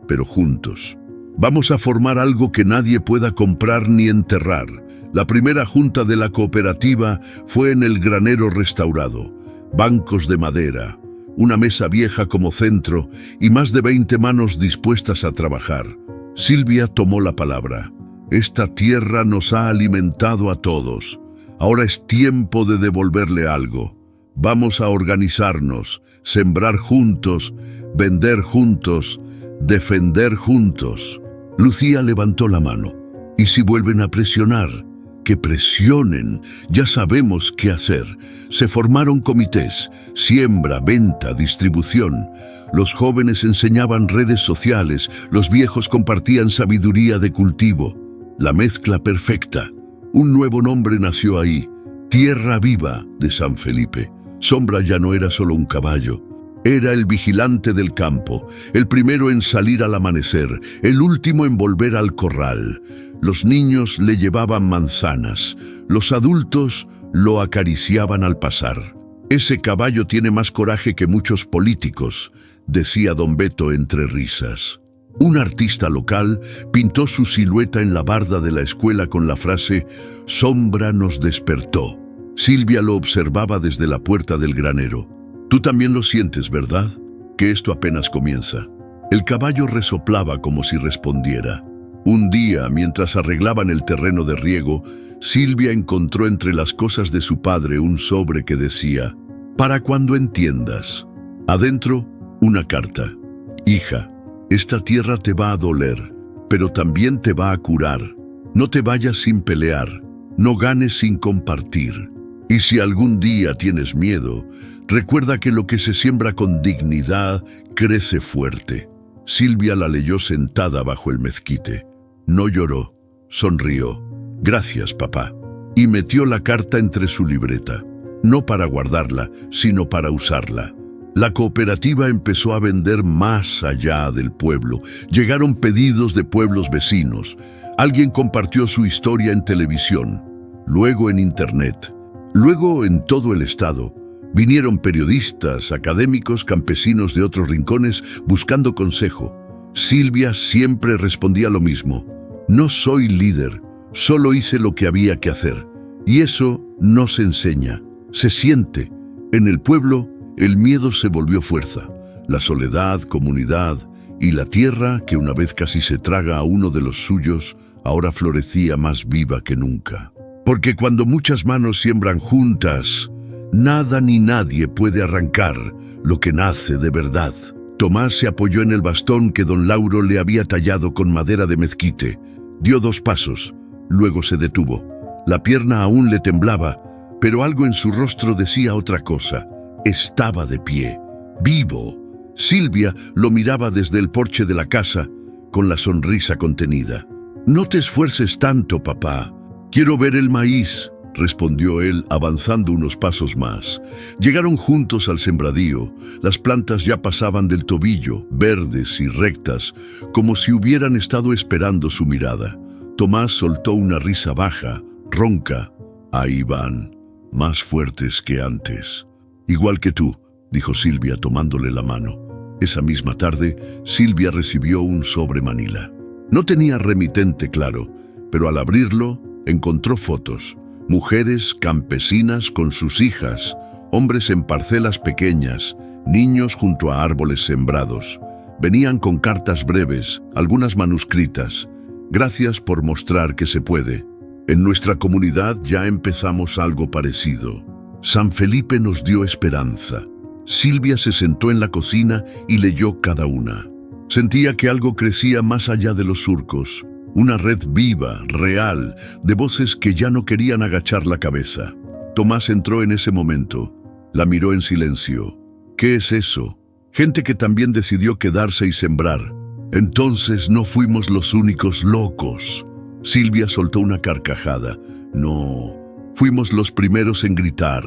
pero juntos. Vamos a formar algo que nadie pueda comprar ni enterrar. La primera junta de la cooperativa fue en el granero restaurado. Bancos de madera, una mesa vieja como centro y más de 20 manos dispuestas a trabajar. Silvia tomó la palabra. Esta tierra nos ha alimentado a todos. Ahora es tiempo de devolverle algo. Vamos a organizarnos, sembrar juntos, vender juntos, defender juntos. Lucía levantó la mano. ¿Y si vuelven a presionar? Que presionen, ya sabemos qué hacer. Se formaron comités, siembra, venta, distribución. Los jóvenes enseñaban redes sociales, los viejos compartían sabiduría de cultivo. La mezcla perfecta. Un nuevo nombre nació ahí, Tierra Viva de San Felipe. Sombra ya no era solo un caballo. Era el vigilante del campo, el primero en salir al amanecer, el último en volver al corral. Los niños le llevaban manzanas, los adultos lo acariciaban al pasar. Ese caballo tiene más coraje que muchos políticos, decía don Beto entre risas. Un artista local pintó su silueta en la barda de la escuela con la frase «Sombra nos despertó». Silvia lo observaba desde la puerta del granero. Tú también lo sientes, ¿verdad? Que esto apenas comienza. El caballo resoplaba como si respondiera. Un día, mientras arreglaban el terreno de riego, Silvia encontró entre las cosas de su padre un sobre que decía «Para cuando entiendas». Adentro, una carta. «Hija, esta tierra te va a doler, pero también te va a curar. No te vayas sin pelear, no ganes sin compartir. Y si algún día tienes miedo, recuerda que lo que se siembra con dignidad crece fuerte». Silvia la leyó sentada bajo el mezquite. No lloró, sonrió. «Gracias, papá». Y metió la carta entre su libreta. No para guardarla, sino para usarla. La cooperativa empezó a vender más allá del pueblo. Llegaron pedidos de pueblos vecinos. Alguien compartió su historia en televisión, luego en internet, luego en todo el estado. Vinieron periodistas, académicos, campesinos de otros rincones buscando consejo. Silvia siempre respondía lo mismo. No soy líder, solo hice lo que había que hacer. Y eso no se enseña, se siente. En el pueblo, el miedo se volvió fuerza. La soledad, comunidad y la tierra, que una vez casi se traga a uno de los suyos, ahora florecía más viva que nunca. Porque cuando muchas manos siembran juntas, nada ni nadie puede arrancar lo que nace de verdad. Tomás se apoyó en el bastón que don Lauro le había tallado con madera de mezquite. Dio 2 pasos, luego se detuvo. La pierna aún le temblaba, pero algo en su rostro decía otra cosa. Estaba de pie, vivo. Silvia lo miraba desde el porche de la casa, con la sonrisa contenida. «No te esfuerces tanto, papá. Quiero ver el maíz», respondió él, avanzando unos pasos más. Llegaron juntos al sembradío. Las plantas ya pasaban del tobillo, verdes y rectas, como si hubieran estado esperando su mirada. Tomás soltó una risa baja, ronca. «Ahí van, más fuertes que antes». «Igual que tú», dijo Silvia tomándole la mano. Esa misma tarde, Silvia recibió un sobre Manila. No tenía remitente, claro, pero al abrirlo, encontró fotos. Mujeres campesinas con sus hijas, hombres en parcelas pequeñas, niños junto a árboles sembrados. Venían con cartas breves, algunas manuscritas. «Gracias por mostrar que se puede. En nuestra comunidad ya empezamos algo parecido. San Felipe nos dio esperanza». Silvia se sentó en la cocina y leyó cada una. Sentía que algo crecía más allá de los surcos. Una red viva, real, de voces que ya no querían agachar la cabeza. Tomás entró en ese momento. La miró en silencio. «¿Qué es eso?» «Gente que también decidió quedarse y sembrar». «Entonces no fuimos los únicos locos». Silvia soltó una carcajada. «No, fuimos los primeros en gritar».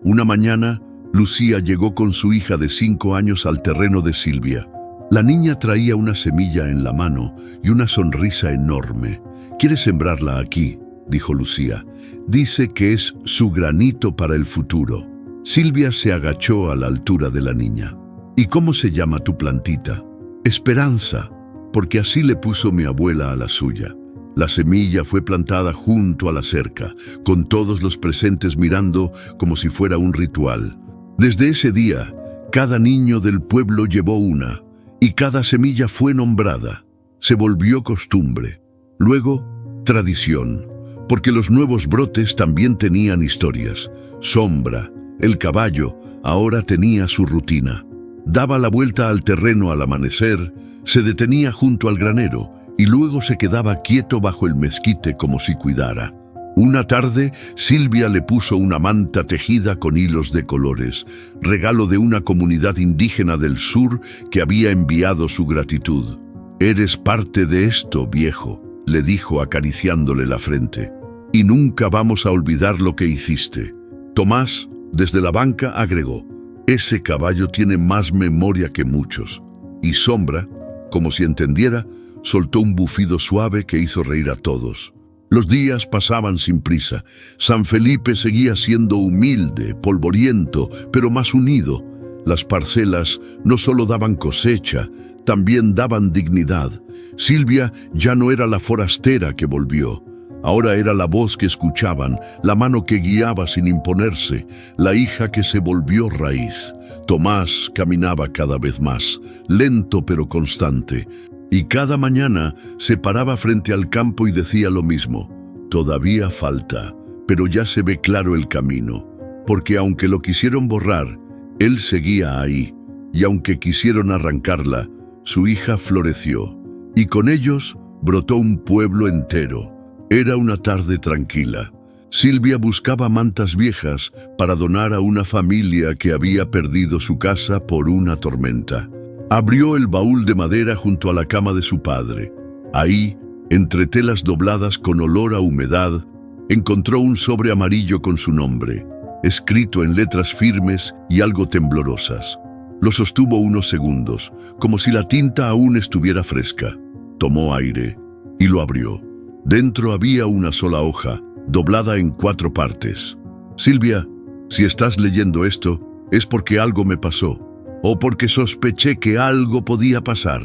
Una mañana, Lucía llegó con su hija de 5 años al terreno de Silvia. La niña traía una semilla en la mano y una sonrisa enorme. «¿Quieres sembrarla aquí?», dijo Lucía. «Dice que es su granito para el futuro». Silvia se agachó a la altura de la niña. «¿Y cómo se llama tu plantita?» «Esperanza, porque así le puso mi abuela a la suya». La semilla fue plantada junto a la cerca, con todos los presentes mirando como si fuera un ritual. Desde ese día, cada niño del pueblo llevó una, y cada semilla fue nombrada. Se volvió costumbre, luego tradición, porque los nuevos brotes también tenían historias. Sombra, el caballo, ahora tenía su rutina. Daba la vuelta al terreno al amanecer, se detenía junto al granero y luego se quedaba quieto bajo el mezquite como si cuidara. Una tarde, Silvia le puso una manta tejida con hilos de colores, regalo de una comunidad indígena del sur que había enviado su gratitud. «Eres parte de esto, viejo», le dijo acariciándole la frente. «Y nunca vamos a olvidar lo que hiciste». Tomás, desde la banca, agregó: «Ese caballo tiene más memoria que muchos». Y Sombra, como si entendiera, soltó un bufido suave que hizo reír a todos. Los días pasaban sin prisa. San Felipe seguía siendo humilde, polvoriento, pero más unido. Las parcelas no solo daban cosecha, también daban dignidad. Silvia ya no era la forastera que volvió. Ahora era la voz que escuchaban, la mano que guiaba sin imponerse, la hija que se volvió raíz. Tomás caminaba cada vez más, lento pero constante. Y cada mañana se paraba frente al campo y decía lo mismo: «Todavía falta, pero ya se ve claro el camino». Porque aunque lo quisieron borrar, él seguía ahí. Y aunque quisieron arrancarla, su hija floreció. Y con ellos brotó un pueblo entero. Era una tarde tranquila. Silvia buscaba mantas viejas para donar a una familia que había perdido su casa por una tormenta. Abrió el baúl de madera junto a la cama de su padre. Ahí, entre telas dobladas con olor a humedad, encontró un sobre amarillo con su nombre, escrito en letras firmes y algo temblorosas. Lo sostuvo unos segundos, como si la tinta aún estuviera fresca. Tomó aire y lo abrió. Dentro había una sola hoja, doblada en 4 partes. «Silvia, si estás leyendo esto, es porque algo me pasó, o porque sospeché que algo podía pasar.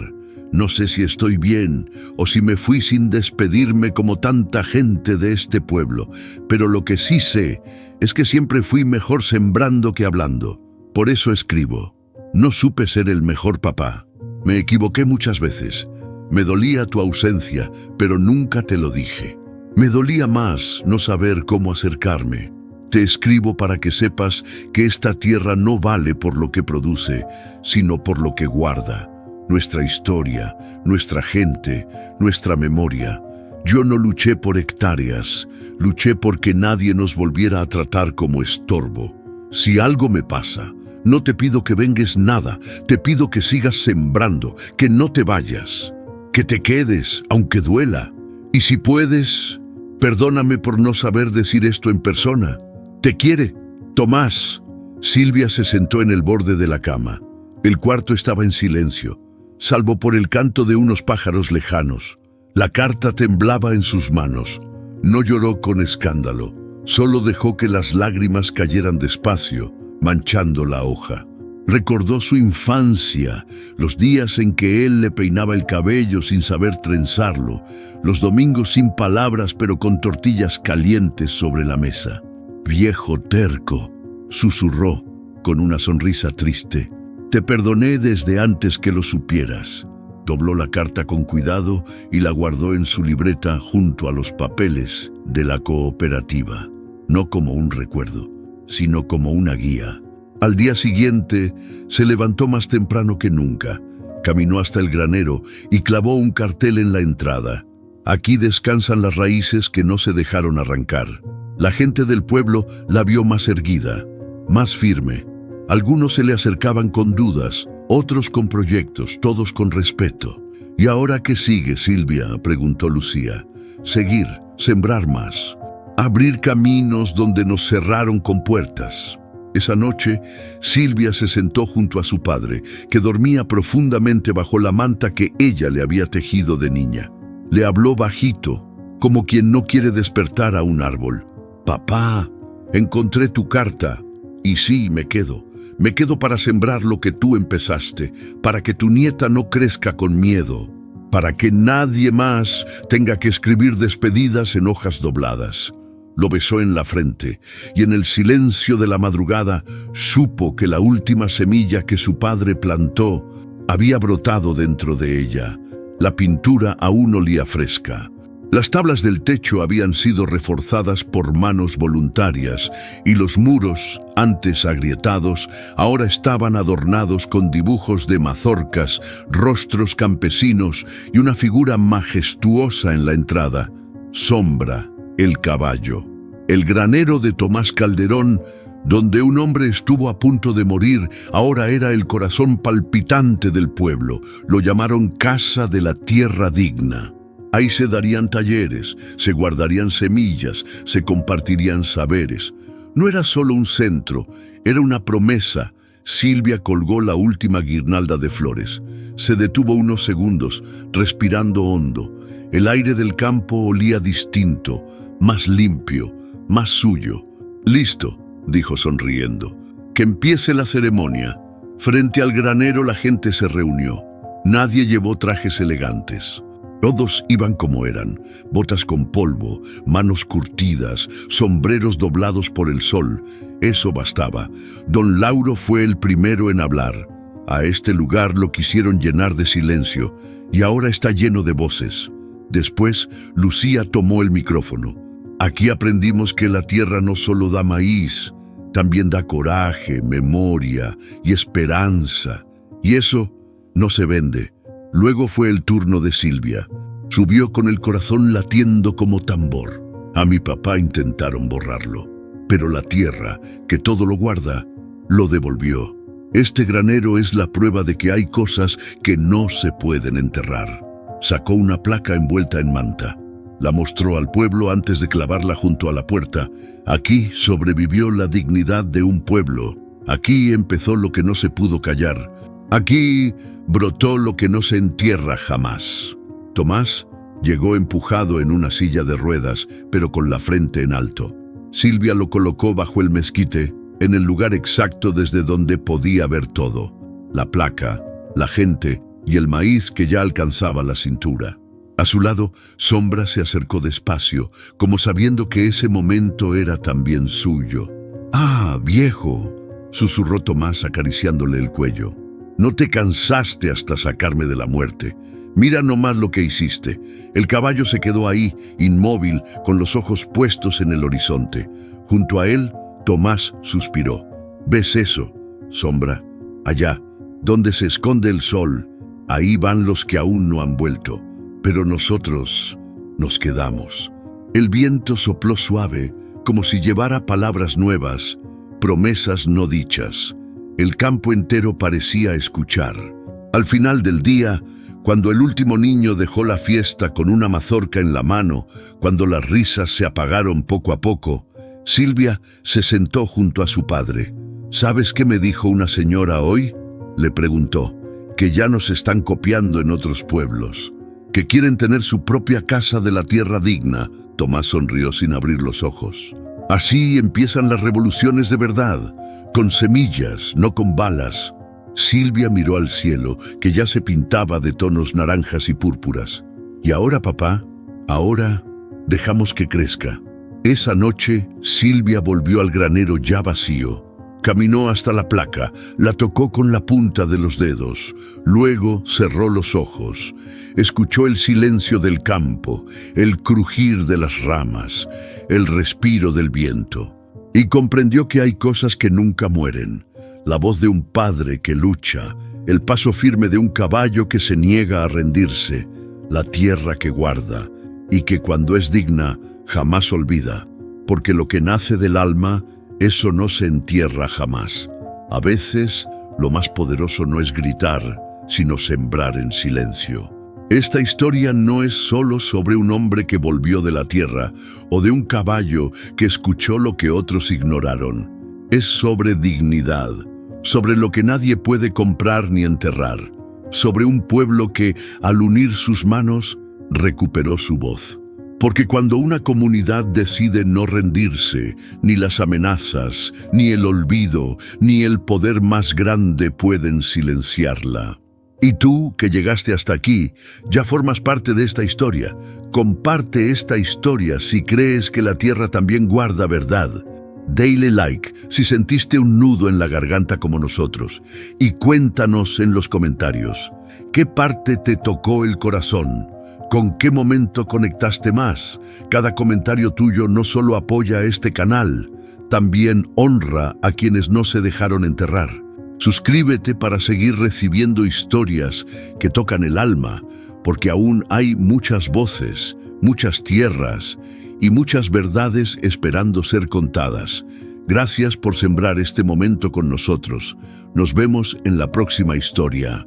No sé si estoy bien, o si me fui sin despedirme como tanta gente de este pueblo, pero lo que sí sé es que siempre fui mejor sembrando que hablando. Por eso escribo. No supe ser el mejor papá. Me equivoqué muchas veces. Me dolía tu ausencia, pero nunca te lo dije. Me dolía más no saber cómo acercarme. Te escribo para que sepas que esta tierra no vale por lo que produce, sino por lo que guarda. Nuestra historia, nuestra gente, nuestra memoria. Yo no luché por hectáreas, luché porque nadie nos volviera a tratar como estorbo. Si algo me pasa, no te pido que vengues nada, te pido que sigas sembrando, que no te vayas, que te quedes, aunque duela. Y si puedes, perdóname por no saber decir esto en persona. Te quiere, Tomás». Silvia se sentó en el borde de la cama. El cuarto estaba en silencio, salvo por el canto de unos pájaros lejanos. La carta temblaba en sus manos. No lloró con escándalo, solo dejó que las lágrimas cayeran despacio, manchando la hoja. Recordó su infancia, los días en que él le peinaba el cabello sin saber trenzarlo, los domingos sin palabras pero con tortillas calientes sobre la mesa. «Viejo terco», susurró con una sonrisa triste. «Te perdoné desde antes que lo supieras». Dobló la carta con cuidado y la guardó en su libreta junto a los papeles de la cooperativa, no como un recuerdo, sino como una guía. Al día siguiente se levantó más temprano que nunca, caminó hasta el granero y clavó un cartel en la entrada. «Aquí descansan las raíces que no se dejaron arrancar». La gente del pueblo la vio más erguida, más firme. Algunos se le acercaban con dudas, otros con proyectos, todos con respeto. «¿Y ahora qué sigue, Silvia?», preguntó Lucía. «Seguir, sembrar más, abrir caminos donde nos cerraron con puertas». Esa noche, Silvia se sentó junto a su padre, que dormía profundamente bajo la manta que ella le había tejido de niña. Le habló bajito, como quien no quiere despertar a un árbol. «Papá, encontré tu carta, y sí, me quedo para sembrar lo que tú empezaste, para que tu nieta no crezca con miedo, para que nadie más tenga que escribir despedidas en hojas dobladas». Lo besó en la frente, y en el silencio de la madrugada supo que la última semilla que su padre plantó había brotado dentro de ella. La pintura aún olía fresca. Las tablas del techo habían sido reforzadas por manos voluntarias y los muros, antes agrietados, ahora estaban adornados con dibujos de mazorcas, rostros campesinos y una figura majestuosa en la entrada. Sombra, el caballo. El granero de Tomás Calderón, donde un hombre estuvo a punto de morir, ahora era el corazón palpitante del pueblo. Lo llamaron Casa de la Tierra Digna. Ahí se darían talleres, se guardarían semillas, se compartirían saberes. No era solo un centro, era una promesa. Silvia colgó la última guirnalda de flores. Se detuvo unos segundos, respirando hondo. El aire del campo olía distinto, más limpio, más suyo. «Listo», dijo sonriendo. «Que empiece la ceremonia». Frente al granero la gente se reunió. Nadie llevó trajes elegantes. Todos iban como eran, botas con polvo, manos curtidas, sombreros doblados por el sol. Eso bastaba. Don Lauro fue el primero en hablar. A este lugar lo quisieron llenar de silencio, y ahora está lleno de voces. Después, Lucía tomó el micrófono. «Aquí aprendimos que la tierra no solo da maíz, también da coraje, memoria y esperanza. Y eso no se vende». Luego fue el turno de Silvia. Subió con el corazón latiendo como tambor. A mi papá intentaron borrarlo, pero la tierra, que todo lo guarda, lo devolvió. Este granero es la prueba de que hay cosas que no se pueden enterrar. Sacó una placa envuelta en manta. La mostró al pueblo antes de clavarla junto a la puerta. Aquí sobrevivió la dignidad de un pueblo. Aquí empezó lo que no se pudo callar. Aquí brotó lo que no se entierra jamás. Tomás llegó empujado en una silla de ruedas, pero con la frente en alto. Silvia lo colocó bajo el mezquite, en el lugar exacto desde donde podía ver todo: la placa, la gente y el maíz que ya alcanzaba la cintura. A su lado, Sombra se acercó despacio, como sabiendo que ese momento era también suyo. «Ah, viejo», susurró Tomás acariciándole el cuello. «No te cansaste hasta sacarme de la muerte. Mira nomás lo que hiciste». El caballo se quedó ahí, inmóvil, con los ojos puestos en el horizonte. Junto a él, Tomás suspiró. «¿Ves eso, Sombra? Allá, donde se esconde el sol, ahí van los que aún no han vuelto. Pero nosotros nos quedamos». El viento sopló suave, como si llevara palabras nuevas, promesas no dichas. El campo entero parecía escuchar. Al final del día, cuando el último niño dejó la fiesta con una mazorca en la mano, cuando las risas se apagaron poco a poco, Silvia se sentó junto a su padre. «¿Sabes qué me dijo una señora hoy?», le preguntó. «Que ya nos están copiando en otros pueblos, que quieren tener su propia casa de la tierra digna». Tomás sonrió sin abrir los ojos. «Así empiezan las revoluciones de verdad, con semillas, no con balas». Silvia miró al cielo, que ya se pintaba de tonos naranjas y púrpuras. «Y ahora, papá, ahora dejamos que crezca». Esa noche, Silvia volvió al granero ya vacío. Caminó hasta la placa, la tocó con la punta de los dedos, luego cerró los ojos. Escuchó el silencio del campo, el crujir de las ramas, el respiro del viento, y comprendió que hay cosas que nunca mueren: la voz de un padre que lucha, el paso firme de un caballo que se niega a rendirse, la tierra que guarda y que cuando es digna jamás olvida, porque lo que nace del alma, eso no se entierra jamás. A veces, lo más poderoso no es gritar, sino sembrar en silencio. Esta historia no es solo sobre un hombre que volvió de la tierra o de un caballo que escuchó lo que otros ignoraron. Es sobre dignidad, sobre lo que nadie puede comprar ni enterrar, sobre un pueblo que, al unir sus manos, recuperó su voz. Porque cuando una comunidad decide no rendirse, ni las amenazas, ni el olvido, ni el poder más grande pueden silenciarla. Y tú, que llegaste hasta aquí, ya formas parte de esta historia. Comparte esta historia si crees que la tierra también guarda verdad. Dale like si sentiste un nudo en la garganta como nosotros y cuéntanos en los comentarios, ¿qué parte te tocó el corazón? ¿Con qué momento conectaste más? Cada comentario tuyo no solo apoya a este canal, también honra a quienes no se dejaron enterrar. Suscríbete para seguir recibiendo historias que tocan el alma, porque aún hay muchas voces, muchas tierras y muchas verdades esperando ser contadas. Gracias por sembrar este momento con nosotros. Nos vemos en la próxima historia.